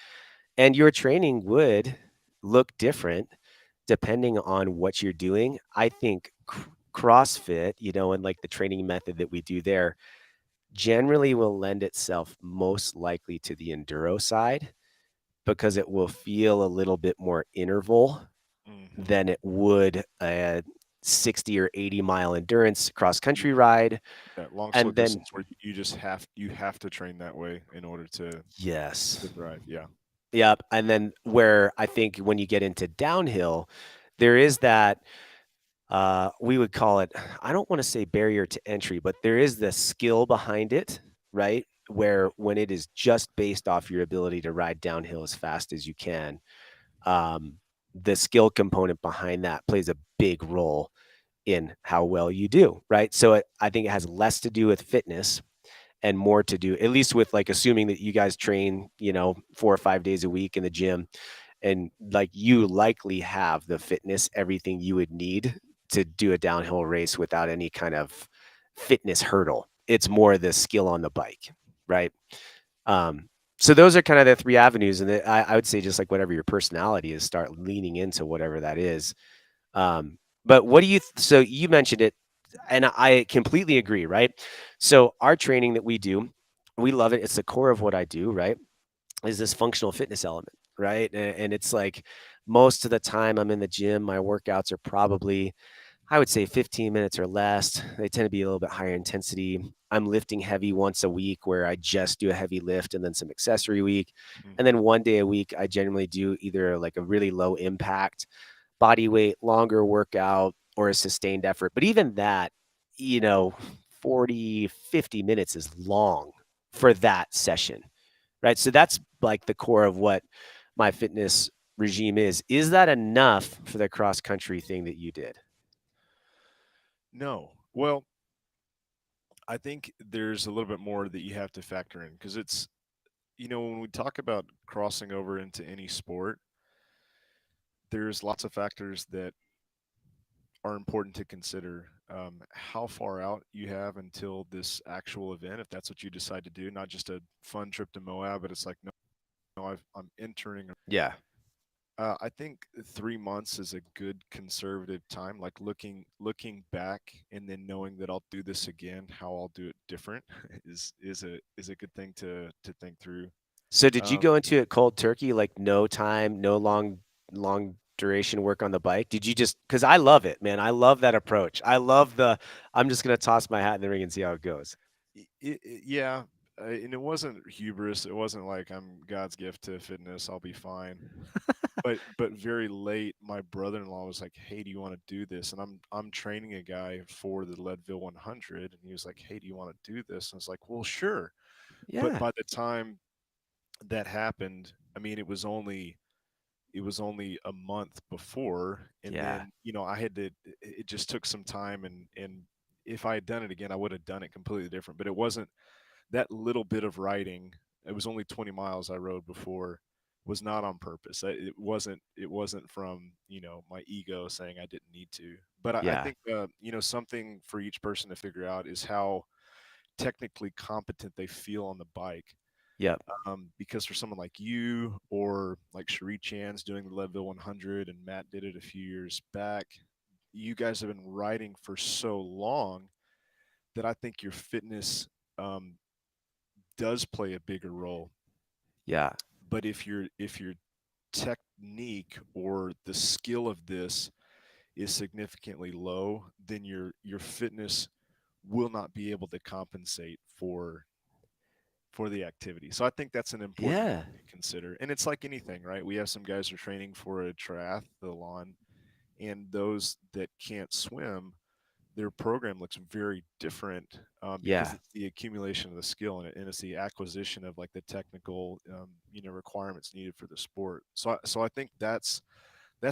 and your training would look different depending on what you're doing. I think CrossFit, and like the training method that we do there generally will lend itself most likely to the enduro side because it will feel a little bit more interval Mhm. than it would a 60 or 80-mile endurance cross Yeah, country ride. yeah, long, slow And then, distance where you just have to train that way in order to yes. thrive. Yeah. Yep. And then where I think when you get into downhill, there is that we would call it, I don't want to say barrier to entry, but there is the skill behind it, right? Where when it is just based off your ability to ride downhill as fast as you can, um, the skill component behind that plays a big role in how well you do, right? So I think it has less to do with fitness and more to do, at least with like assuming that you guys train, 4 or 5 days a week in the gym, and like you likely have the fitness, everything you would need to do a downhill race without any kind of fitness hurdle. It's more the skill on the bike, right? Um, so those are kind of the three avenues, and I would say just like whatever your personality is, start leaning into whatever that is. But what do you? So you mentioned it, and I completely agree, right? So our training that we do, we love it. It's the core of what I do, right? Is this functional fitness element, right? And it's like most of the time I'm in the gym, my workouts are probably, I would say 15 minutes or less. They tend to be a little bit higher intensity. I'm lifting heavy once a week where I just do a heavy lift and then some accessory week. And Mhm. then one day a week, I generally do either like a really low impact body weight, longer workout, or a sustained effort. But even that, you know, 40, 50 minutes is long for that session, right? So that's like the core of what my fitness regime is. Is that enough for the cross country thing that you did? No. Well, I think there's a little bit more that you have to factor in because when we talk about crossing over into any sport, there's lots of factors that are important to consider. How far out you have until this actual event, if that's what you decide to do, not just a fun trip to Moab, but it's like, no, I'm entering. Yeah. I think 3 months is a good conservative time. Like looking back and then knowing that I'll do this again, how I'll do it different is a good thing to think through. So did you Um, go into it cold turkey, like no time, no long duration work on the bike? Did you just, because I love it, man. I love that approach. I love I'm just gonna toss my hat in the ring and see how it goes. yeah, and it wasn't hubris. It wasn't like I'm God's gift to fitness. I'll be fine. But very late, my brother-in-law was like, "Hey, do you want to do this?" And I'm training a guy for the Leadville 100, and he was like, "Hey, do you want to do this?" And I was like, "Well, sure." But Yeah. by the time that happened, I mean, it was only a month before, and Yeah. then I had to. It just took some time, and if I had done it again, I would have done it completely different. But it wasn't that little bit of riding. It was only 20 miles I rode before. Was not on purpose. It wasn't from my ego saying I didn't need to. But I Yeah. think something for each person to figure out is how technically competent they feel on the bike. Yep. Because for someone like you or like Cherie Chan's doing the Leadville 100 and Matt did it a few years back, you guys have been riding for so long that I think your fitness um, does play a bigger role. Yeah. But if your technique or the skill of this is significantly low, then your fitness will not be able to compensate for the activity. So I think that's an important Yeah. thing to consider. And it's like anything, right? We have some guys who are training for a triathlon, and those that can't swim, their program looks very different, because Yeah. it's the accumulation of the skill, and it's the acquisition of like the technical, requirements needed for the sport. So I think that's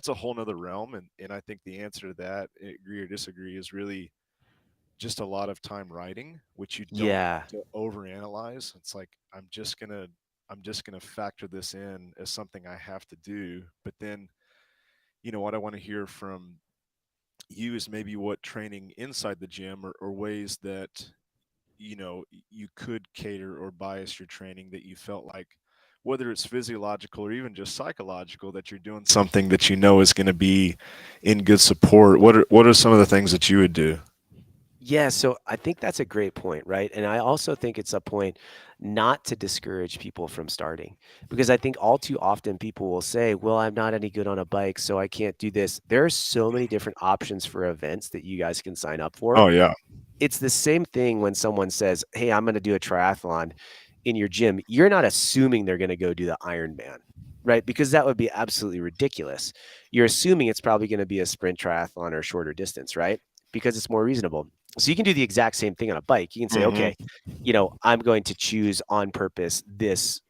a whole nother realm, and I think the answer to that, agree or disagree, is really just a lot of time writing, which you don't Yeah. need to overanalyze. It's like I'm just gonna factor this in as something I have to do. But then, what I want to hear from you is maybe what training inside the gym, or ways that you could cater or bias your training, that you felt like, whether it's physiological or even just psychological, that you're doing something that is going to be in good support. What are some of the things that you would do? Yeah, so I think that's a great point, right? And I also think it's a point not to discourage people from starting because I think all too often people will say, well, I'm not any good on a bike, so I can't do this. There are so many different options for events that you guys can sign up for. Oh yeah. It's the same thing when someone says, "Hey, I'm gonna do a triathlon in your gym." You're not assuming they're gonna go do the Ironman, right? Because that would be absolutely ridiculous. You're assuming it's probably gonna be a sprint triathlon or a shorter distance, right? Because it's more reasonable. So you can do the exact same thing on a bike. You can say, Hmm. "Okay, I'm going to choose on purpose this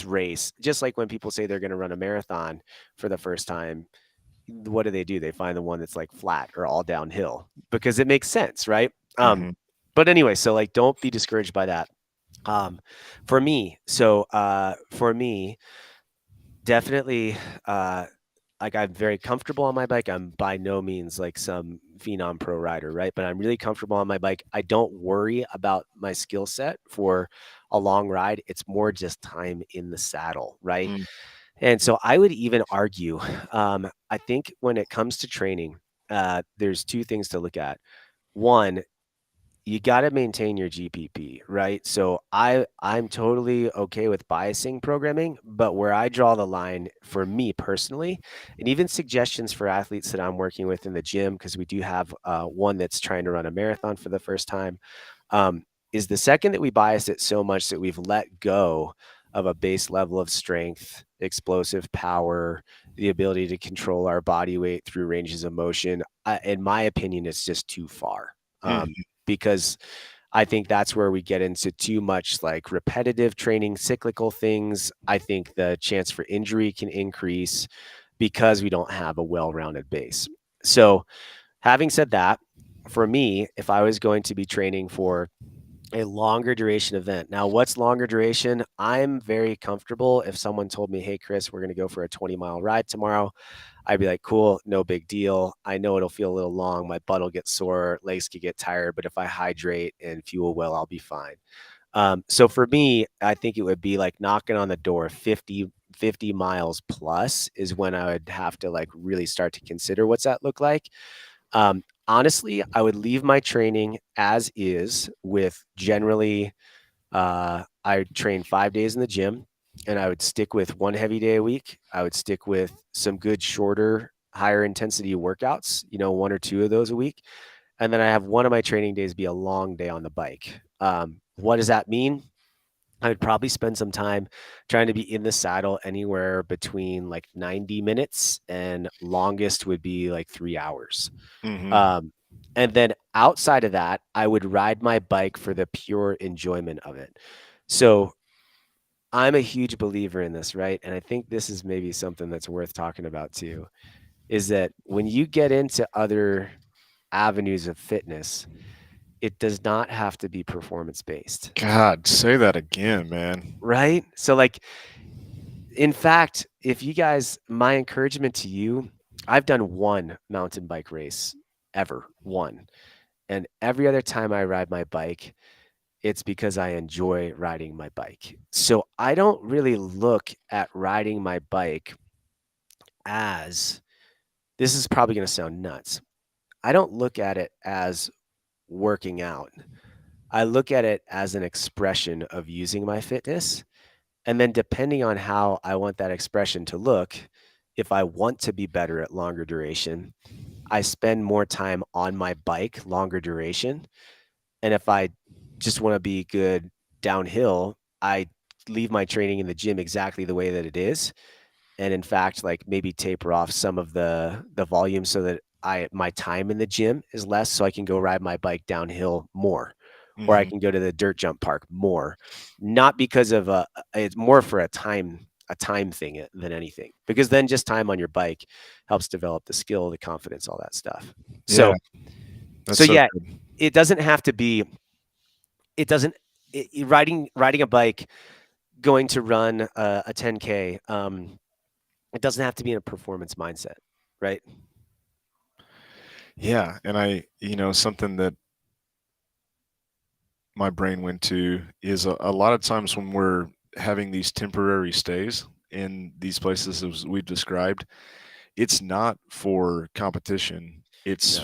race." Just like when people say they're gonna run a marathon for the first time, what do? They find the one that's like flat or all downhill because it makes sense, right? Hmm. But anyway, so like don't be discouraged by that. Um, for me, definitely like I'm very comfortable on my bike. I'm by no means like some phenom pro rider, right? But I'm really comfortable on my bike. I don't worry about my skill set for a long ride. It's more just time in the saddle, right? Mm. And so I would even argue, I think when it comes to training, there's two things to look at. One, you got to maintain your GPP, right? So I'm totally okay with biasing programming, but where I draw the line for me personally, and even suggestions for athletes that I'm working with in the gym, because we do have one that's trying to run a marathon for the first time, um, is the second that we bias it so much that we've let go of a base level of strength, explosive power, the ability to control our body weight through ranges of motion. In my opinion, it's just too far. Um, Mhm. because I think that's where we get into too much like repetitive training, cyclical things. I think the chance for injury can increase because we don't have a well rounded base. So, having said that, for me, if I was going to be training for a longer duration event. Now, what's longer duration? I'm very comfortable if someone told me, hey, Chris, we're going to go for a 20-mile ride tomorrow. I'd be like, cool, no big deal. I know it'll feel a little long. My butt will get sore, legs could get tired, but if I hydrate and fuel well, I'll be fine. So for me, I think it would be like knocking on the door 50 miles plus is when I would have to like really start to consider what's that look like. Honestly, I would leave my training as is with generally, I train 5 days in the gym and I would stick with one heavy day a week. I would stick with some good shorter, higher intensity workouts, one or two of those a week. And then I have one of my training days be a long day on the bike. What does that mean? I would probably spend some time trying to be in the saddle anywhere between like 90 minutes and longest would be like 3 hours. Mhm. Um, and then outside of that, I would ride my bike for the pure enjoyment of it. So I'm a huge believer in this, right? And I think this is maybe something that's worth talking about too, is that when you get into other avenues of fitness, it does not have to be performance based, God, say that again, man. right? So, like, in fact, if you guys, my encouragement to you, I've done one mountain bike race ever, one. And every other time I ride my bike, it's because I enjoy riding my bike. So I don't really look at riding my bike as this is probably going to sound nuts. I don't look at it as working out. I look at it as an expression of using my fitness. And then depending on how I want that expression to look, if I want to be better at longer duration, I spend more time on my bike, longer duration. And if I just want to be good downhill, I leave my training in the gym exactly the way that it is. And in fact, like maybe taper off some of the volume so that my time in the gym is less so I can go ride my bike downhill more, or I Mhm. can go to the dirt jump park more. Not because of it's more for a time thing than anything. Because then just time on your bike helps develop the skill, the confidence, all that stuff. Yeah, So that's so so yeah, good. it doesn't have to be it doesn't riding a bike, going to run a 10K, it doesn't have to be in a performance mindset, right? Yeah, and something that my brain went to is a lot of times when we're having these temporary stays in these places as we've described, it's not for competition. No. It's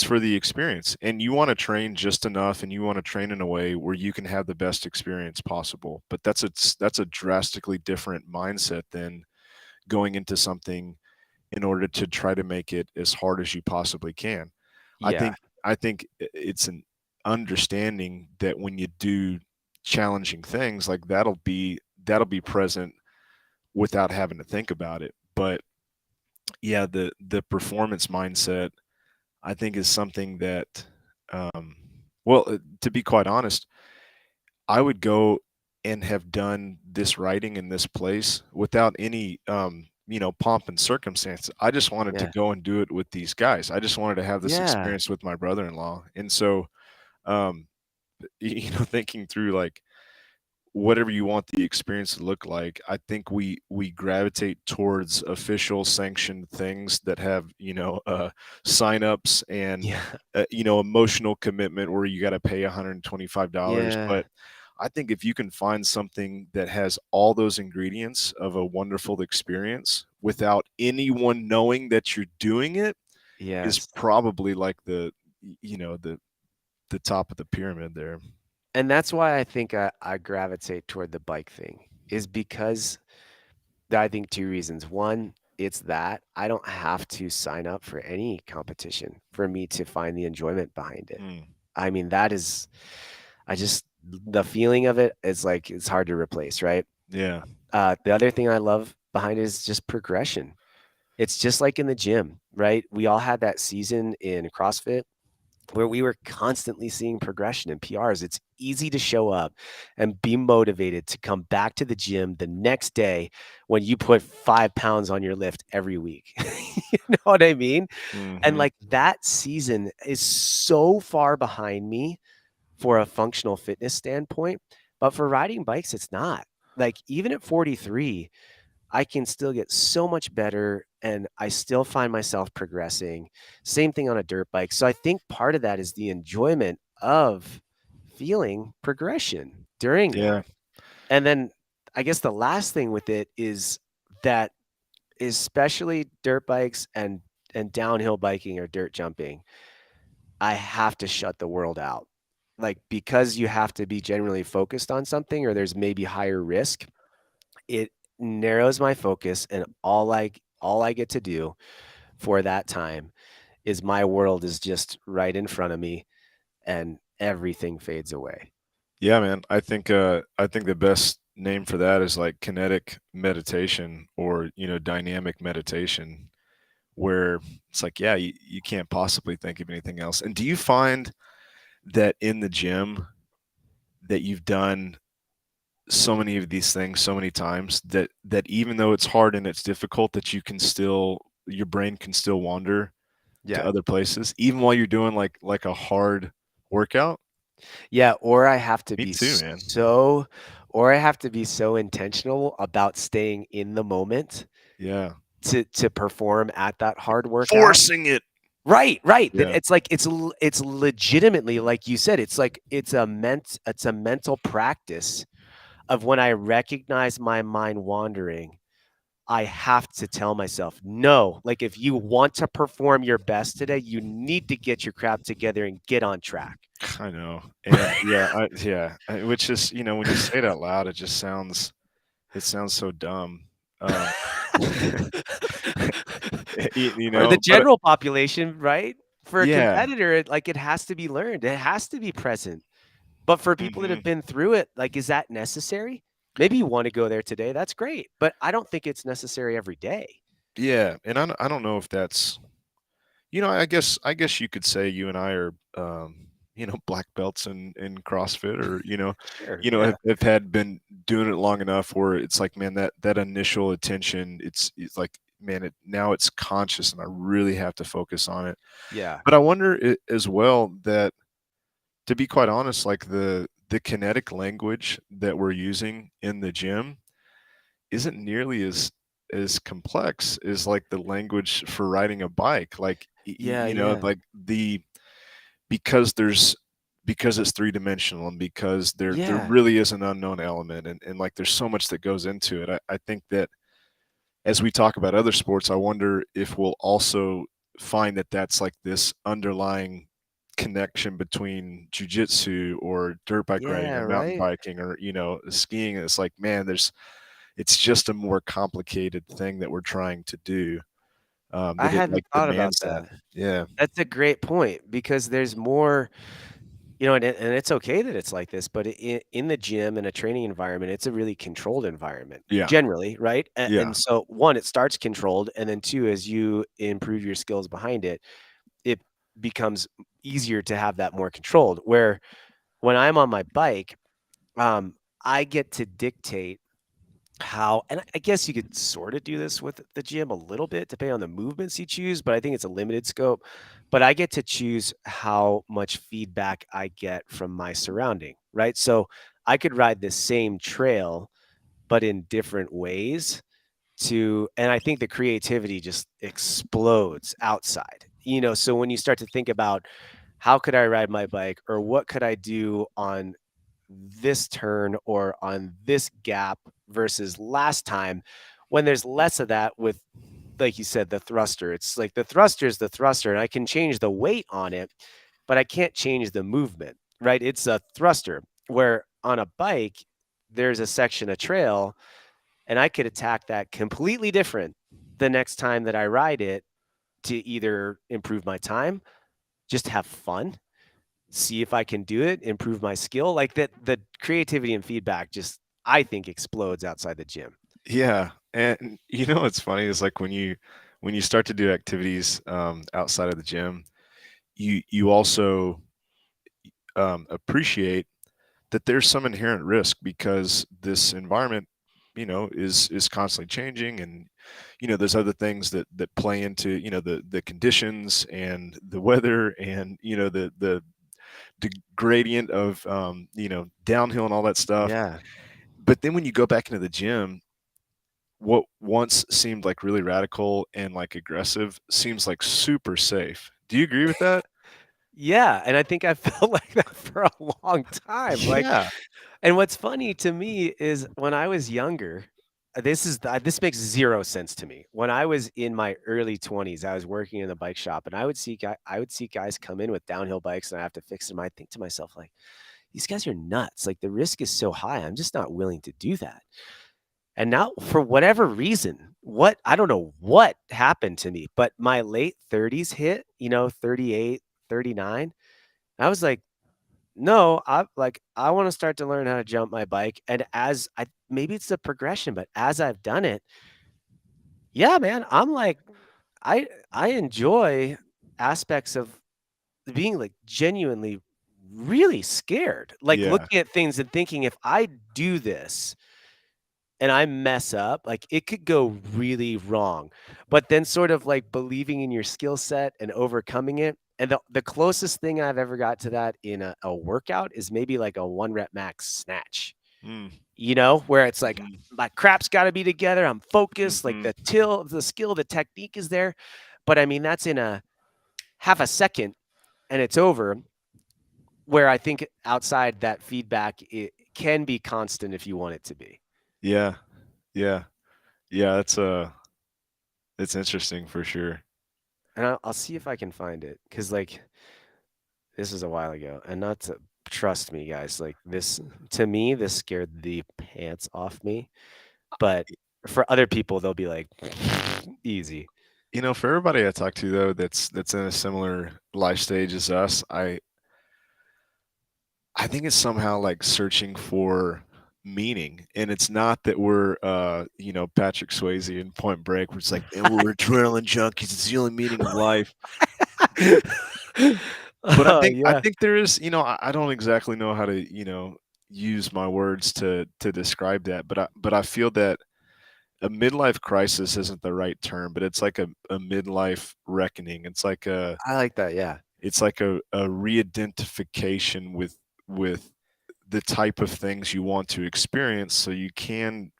for the experience. And you want to train just enough and you want to train in a way where you can have the best experience possible. But that's a drastically different mindset than going into something in order to try to make it as hard as you possibly can. I Yeah. think I think it's an understanding that when you do challenging things, like that'll be present without having to think about it. But yeah, the performance mindset I think is something that well, to be quite honest, I would go and have done this writing in this place without any pomp and circumstance. I just wanted to Yeah. go and do it with these guys. I just wanted to have this Yeah. experience with my brother-in-law. And so um thinking through like whatever you want the experience to look like, I think we gravitate towards official sanctioned things that have sign-ups and Yeah. emotional commitment where you got to pay $125. Yeah. But I think if you can find something that has all those ingredients of a wonderful experience without anyone knowing that you're doing it, is Yes. probably like the top of the pyramid there. And that's why I think I gravitate toward the bike thing, is because I think 2 reasons. One, it's that I don't have to sign up for any competition for me to find the enjoyment behind it. Mm, I mean, that is I just the feeling of it is like it's hard to replace, right? yeah. The other thing I love behind it is just progression. It's just like in the gym, right? We all had that season in CrossFit where we were constantly seeing progression in PRs. It's easy to show up and be motivated to come back to the gym the next day when you put 5 pounds on your lift every week. You know what I mean? And Mhm. like that season is so far behind me for a functional fitness standpoint, but for riding bikes, it's not. Like even at 43, I can still get so much better and I still find myself progressing. Same thing on a dirt bike. So I think part of that is the enjoyment of feeling progression during Yeah. that. And then I guess the last thing with it is that especially dirt bikes and downhill biking or dirt jumping, I have to shut the world out. Like because you have to be generally focused on something or there's maybe higher risk, it narrows my focus and all I get to do for that time is my world is just right in front of me and everything fades away. Yeah, man. I think the best name for that is like kinetic meditation or, dynamic meditation where it's like, yeah, you can't possibly think of anything else. And do you find that in the gym that you've done so many of these things so many times that even though it's hard and it's difficult that your brain can still wander to Yeah. other places even while you're doing like a hard workout? Yeah, or I have to Me be too, man. so intentional about staying in the moment Yeah. to perform at that hard workout. Forcing it. Right, right. That Yeah. it's like it's legitimately like you said, it's like it's a mental practice of when I recognize my mind wandering, I have to tell myself, "No, like, if you want to perform your best today, you need to get your crap together and get on track." I know, and which is, when you say it out loud, it sounds so dumb. Um, For the but general population, right? For a yeah, competitor, it has to be learned, it has to be present. But for people that hmm have been through it, like, is that necessary? Maybe you wanna go there today, that's great, but I don't think it's necessary every day. yeah, and I don't know if that's, I guess you could say you and I are, black belts in CrossFit, or Sure, yeah. have had been doing it long enough where it's like, man, that initial attention, it's like, man, now it's conscious, and I really have to focus on it. Yeah. But I wonder, as well, that, to be quite honest, like the kinetic language that we're using in the gym isn't nearly as complex as, like, the language for riding a bike. Like, Yeah, yeah. like, because there's because it's three-dimensional, and because there Yeah. really is an unknown element, and like, there's so much that goes into it. I think that, as we talk about other sports, I wonder if we'll also find that that's like this underlying connection between jujitsu or dirt bike riding Yeah, or mountain right? biking, or skiing. And it's like, man, it's just a more complicated thing that we're trying to do, I that it, hadn't like, thought about demands that. that. Yeah, That's a great point because there's more, and it's okay that it's like this, but in the gym, in a training environment, it's a really controlled environment yeah, generally, right? And yeah, so, one, it starts controlled, and then two, as you improve your skills behind it, it becomes easier to have that more controlled. Where when I'm on my bike, I get to dictate how, and I guess you could sort of do this with the gym a little bit, depending on the movements you choose, but I think it's a limited scope. But I get to choose how much feedback I get from my surrounding, right? So I could ride the same trail, but in different ways and I think the creativity just explodes outside. So when you start to think about how could I ride my bike or what could I do on this turn or on this gap versus last time, when there's less of that with, like you said, the thruster. It's like the thruster is the thruster and I can change the weight on it, but I can't change the movement, right? It's a thruster where on a bike, there's a section of trail and I could attack that completely different the next time that I ride it to either improve my time, just have fun, see if I can do it, improve my skill. Like that, the creativity and feedback just, I think, explodes outside the gym. yeah. And what's funny is, like, when you start to do activities, outside of the gym, you also, appreciate that there's some inherent risk, because this environment, is constantly changing, and there's other things that play into, the conditions and the weather, and the gradient of, downhill and all that stuff. Yeah. But then when you go back into the gym, what once seemed like really radical and, like, aggressive, seems like super safe. Do you agree with that? Yeah. And I think I felt like that for a long time. Like, Yeah. and what's funny to me is when I was younger, this makes 0 sense to me. When I was in my early 20s, I was working in the bike shop and I would see guys come in with downhill bikes and I have to fix them. I think to myself, like, these guys are nuts. Like the risk is so high. I'm just not willing to do that. And now for whatever reason, I don't know what happened to me, but my late 30s hit, 38, 39. I was like, no, I wanna start to learn how to jump my bike, and as I maybe it's the progression, but as I've done it, yeah, man, I'm like, I enjoy aspects of being, like, genuinely really scared, like, Yeah. looking at things and thinking, "If I do this and I mess up, like, it could go really wrong," but then sort of, like, believing in your skill set and overcoming it, and the closest thing I've ever got to that in a workout is maybe, like, a 1 rep max snatch, Mm. where it's like, Mhm. my crap's gotta be together, I'm focused, like, Mhm. the skill, the technique is there, but, I mean, that's in a half a second, and it's over, where I think outside that feedback, it can be constant if you want it to be. Yeah. Yeah. Yeah, it's interesting for sure. And I'll see if I can find it because like this was a while ago, and not to trust me, guys. Like this to me, this scared the pants off me. But for other people, they'll be like, easy. For everybody I talk to though, that's in a similar life stage as us, I think it's somehow like searching for meaning. And it's not that we're Patrick Swayze in Point Break, where it's like, man, we're adrenaline junkies. It's the only meaning of life. But I Oh think I yeah, think there is, I don't exactly know how to, use my words to describe that, but I feel that a midlife crisis isn't the right term, but it's like a midlife reckoning. I like that. Yeah, It's like a re-identification with the type of things you want to experience so you can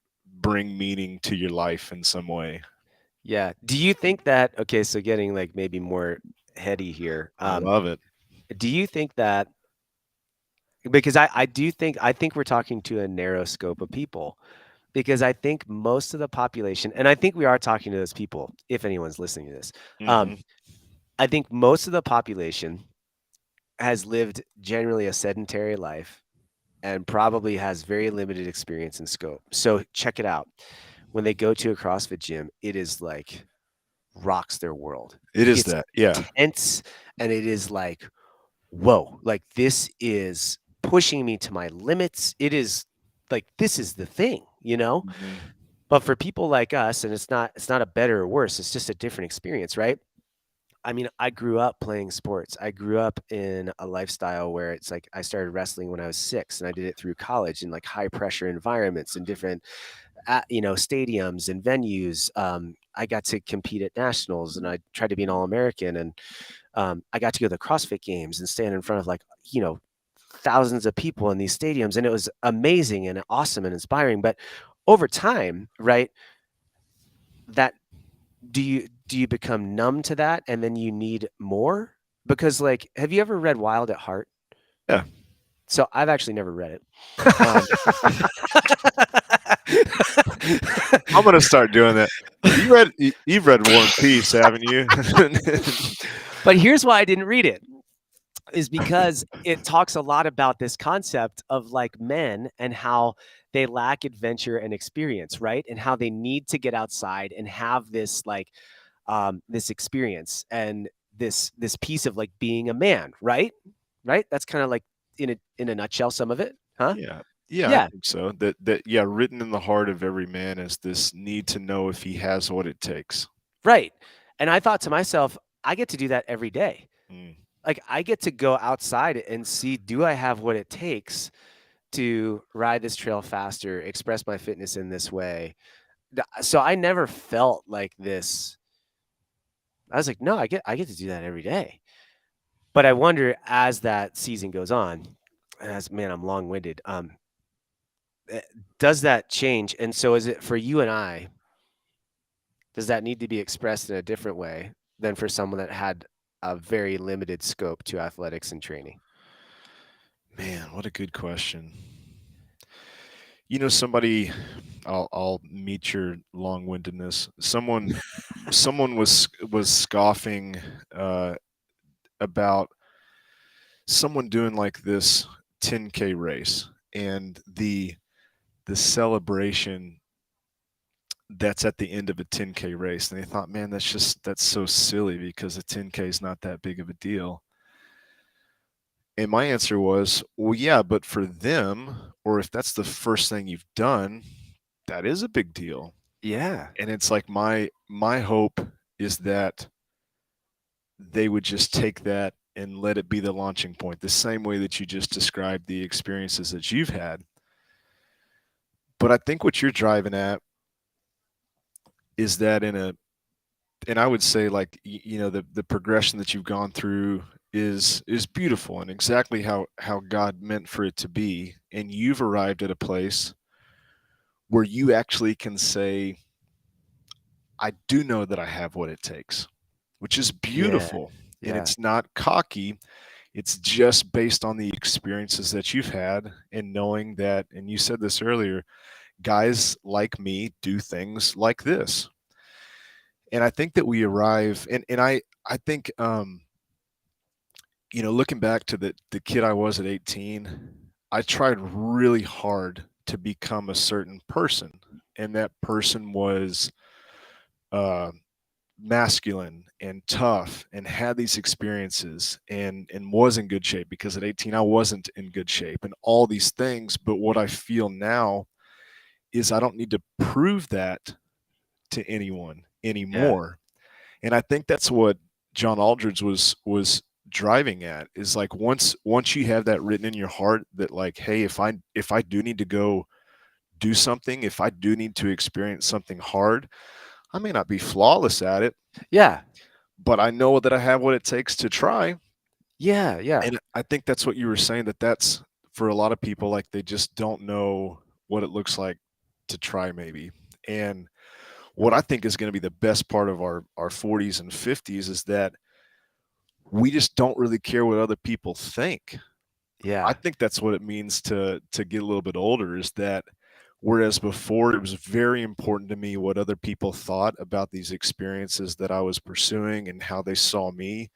bring meaning to your life in some way. yeah. Do you think that? Okay, so getting like maybe more heady here. I love it. Do you think that because I think we're talking to a narrow scope of people because I think most of the population, and I think we are talking to those people, if anyone's listening to this. Um, Hmm. I think most of the population has lived generally a sedentary life and probably has very limited experience and scope. So check it out. When they go to a CrossFit gym, it is like rocks their world. It is It's that. Yeah. tense and it is like, whoa, like this is pushing me to my limits. It is like this is the thing, you know? Hmm. But for people like us, and it's not a better or worse, it's just a different experience, right? I mean, I grew up playing sports. I grew up in a lifestyle where it's like I started wrestling when I was 6 and I did it through college in like high pressure environments and different stadiums and venues. I got to compete at nationals and I tried to be an all-American and I got to go to the CrossFit games and stand in front of like, thousands of people in these stadiums and it was amazing and awesome and inspiring, but over time, right, that do you become numb to that and then you need more? Because like, have you ever read Wild at Heart? Yeah. So I've actually never read it. Um, I'm gonna start doing that. You've read War and Peace, haven't you? but here's why I didn't read it is because it talks a lot about this concept of like men and how they lack adventure and experience, right? And how they need to get outside and have this like this experience and this piece of like being a man, right? Right? That's kind of like in a nutshell some of it, huh? Yeah. Yeah, I Yeah, think so. That yeah, written in the heart of every man is this need to know if he has what it takes. right. And I thought to myself, I get to do that every day. Mm. Like I get to go outside and see, do I have what it takes to ride this trail faster, express my fitness in this way? So I never felt like this. I was like, no, I get to do that every day. But I wonder as that season goes on, as man, I'm long winded. Eh, does that change? And so is it for you and I? Does that need to be expressed in a different way than for someone that had a very limited scope to athletics and training? Man, what a good question. Somebody, I'll meet your long-windedness. Someone was scoffing uh, about someone doing like this 10K race and the celebration that's at the end of a 10K race. And they thought, man, that's so silly because a 10K is not that big of a deal. And my answer was, well, yeah, but for them, or if that's the first thing you've done, that is a big deal. Yeah. And it's like my hope is that they would just take that and let it be the launching point, the same way that you just described the experiences that you've had. But I think what you're driving at is that and I would say like the progression that you've gone through is beautiful and exactly how God meant for it to be, and you've arrived at a place where you actually can say, I do know that I have what it takes, which is Yeah. beautiful. And Yeah. it's not cocky. It's just based on the experiences that you've had and knowing that, and you said this earlier, guys like me do things like this. And I think that we arrive, and I think, looking back to the kid I was at 18, I tried really hard to become a certain person, and that person was uh, masculine and tough and had these experiences and was in good shape, because at 18 I wasn't in good shape and all these things. But what I feel now is I don't need to prove that to anyone Yeah. anymore. And I think that's what John Aldridge was driving at, is like, once you have that written in your heart that, like, hey, if I do need to go do something, if I do need to experience something hard, I may not be flawless at it, Yeah. but I know that I have what it takes to try. Yeah. Yeah. And I think that's what you were saying, that's for a lot of people, like, they just don't know what it looks like to try, maybe. And what I think is going to be the best part of our 40s and 50s is that we just don't really care what other people think. I Yeah. think that's what it means to get a little bit older, is that whereas before it was very important to me what other people thought about these experiences that I was pursuing and how they saw me,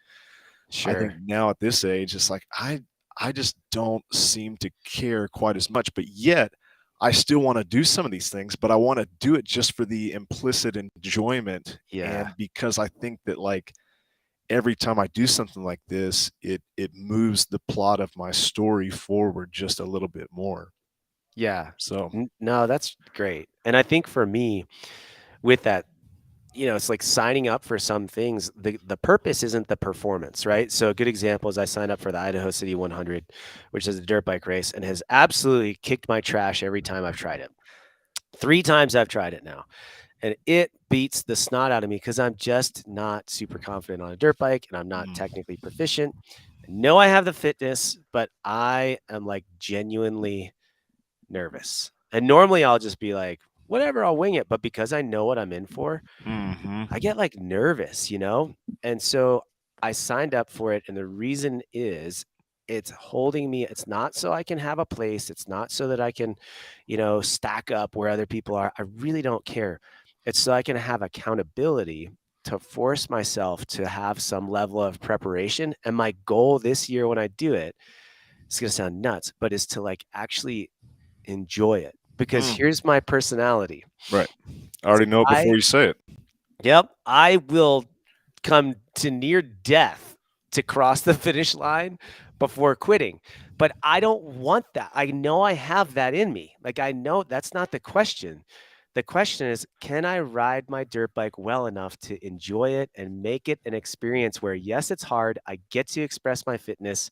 I think Sure. now at this age it's like I just don't seem to care quite as much, but yet I still want to do some of these things, but I want to do it just for the implicit enjoyment, Yeah. and because I think that, like, every time I do something like this, it moves the plot of my story forward just a little bit more. Yeah. So, No, that's great. And I think for me, with that, it's like signing up for some things. The purpose isn't the performance, right? So a good example is I signed up for the Idaho City 100, which is a dirt bike race, and has absolutely kicked my trash every time I've tried it. 3 times I've tried it now, and it beats the snot out of me because I'm just not super confident on a dirt bike, and I'm not mm, technically proficient. I know I have the fitness, but I am like genuinely nervous. And normally I'll just be like, whatever, I'll wing it. But because I know what I'm in for, I mhm, get like nervous. And so I signed up for it. And the reason is it's holding me. It's not so I can have a place. It's not so that I can, stack up where other people are. I really don't care. It's so I can have accountability to force myself to have some level of preparation. And my goal this year when I do it, it's going to sound nuts, but is to like actually enjoy it. Because mm, here's my personality. right. I already know it I before you say it. Yep, I will come to near death to cross the finish line before quitting. But I don't want that. I know I have that in me. Like, I know that's not the question. The question is, can I ride my dirt bike well enough to enjoy it and make it an experience where, yes, it's hard. I get to express my fitness,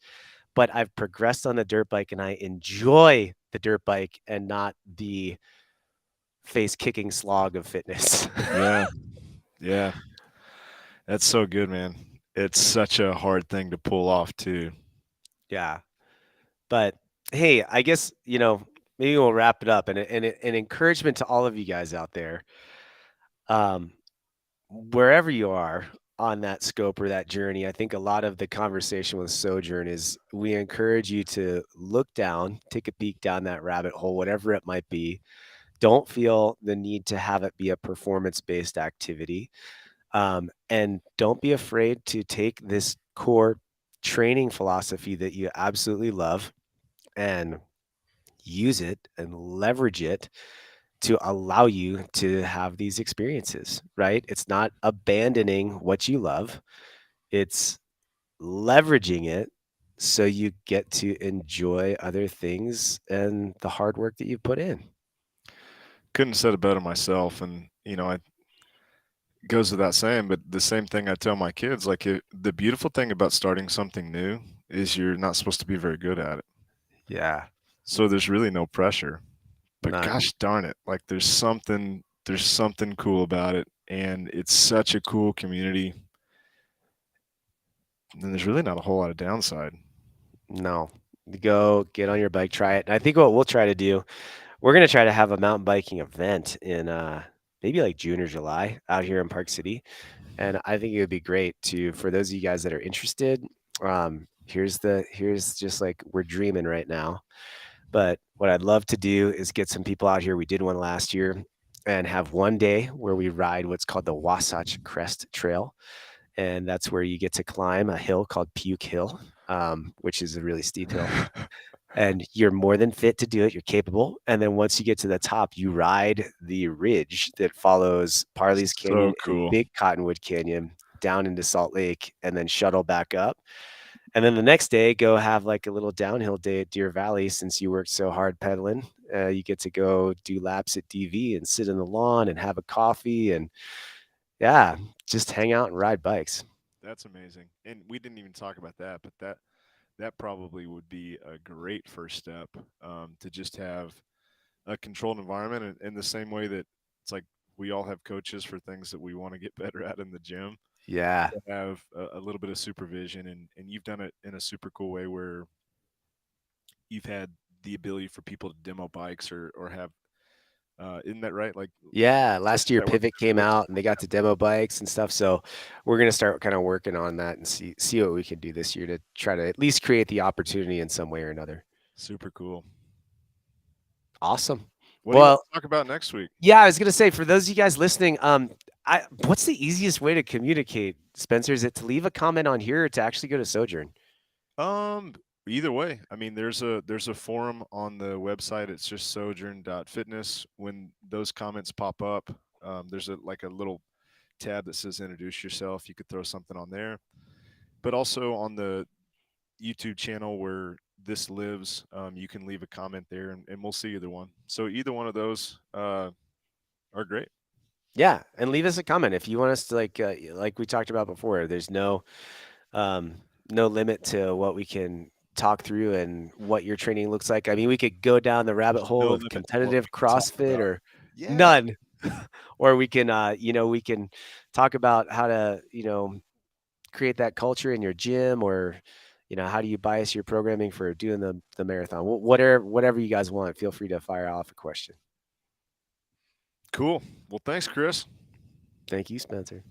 but I've progressed on the dirt bike and I enjoy the dirt bike and not the face kicking slog of fitness. Yeah, yeah. That's so good, man. It's such a hard thing to pull off too. Yeah. But hey, I guess, maybe we'll wrap it up and an encouragement to all of you guys out there. Um, Wherever you are on that scope or that journey, I think a lot of the conversation with Sojourn is we encourage you to look down, take a peek down that rabbit hole, whatever it might be. Don't feel the need to have it be a performance based activity. And don't be afraid to take this core training philosophy that you absolutely love and use it and leverage it to allow you to have these experiences, right? It's not abandoning what you love, it's leveraging it so you get to enjoy other things and the hard work that you put in. Couldn't have said it better myself, and it goes without saying, but the same thing I tell my kids, like, the beautiful thing about starting something new is you're not supposed to be very good at it. Yeah, So there's really no pressure. But none. gosh darn it, like, there's something cool about it, and it's such a cool community, and there's really not a whole lot of downside. No. Go get on your bike, try it. And I think what we'll try to do, we're going to try to have a mountain biking event in maybe like June or July out here in Park City. And I think it would be great to for those of you guys that are interested. Here's just like we're dreaming right now. But what I'd love to do is get some people out here. We did one last year and have one day where we ride what's called the Wasatch Crest Trail. And that's where you get to climb a hill called Puke Hill, which is a really steep hill. And you're more than fit to do it. You're capable. And then once you get to the top, you ride the ridge that follows Parley's So Canyon and cool. Big Cottonwood Canyon down into Salt Lake and then shuttle back up. And then the next day, go have like a little downhill day at Deer Valley since you worked so hard pedaling. You get to go do laps at DV and sit in the lawn and have a coffee and yeah, just hang out and ride bikes. That's amazing. And we didn't even talk about that, but that probably would be a great first step, to just have a controlled environment in the same way that it's like we all have coaches for things that we want to get better at in the gym. Yeah. To have a little bit of supervision, and you've done it in a super cool way where you've had the ability for people to demo bikes or have, isn't that right? Like, Yeah, is last year that what Pivot came what out and they got to demo bikes and stuff, so we're gonna start kinda working on that and see what we can do this year to try to at least create the opportunity in some way or another. super cool. Awesome. What do you want Well, to talk about next week? yeah, I was gonna say for those of you guys listening, what's the easiest way to communicate, Spencer? Is it to leave a comment on here or to actually go to Sojourn? Um, Either way. I mean, there's a forum on the website. It's just sojourn.fitness. When those comments pop up, there's like a little tab that says introduce yourself. You could throw something on there. But also on the YouTube channel where this lives, you can leave a comment there, and we'll see either one. So either one of those are great. Yeah, and leave us a comment if you want us to like we talked about before, there's um, no limit to what we can talk through and what your training looks like. I mean, we could go down the rabbit There's hole no of limit to what we competitive can talk CrossFit about. or Yeah, none. Or we can, we can talk about how to, create that culture in your gym or, how do you bias your programming for doing the marathon? Whatever you guys want, feel free to fire off a question. cool. Well, thanks, Chris. Thank you, Spencer.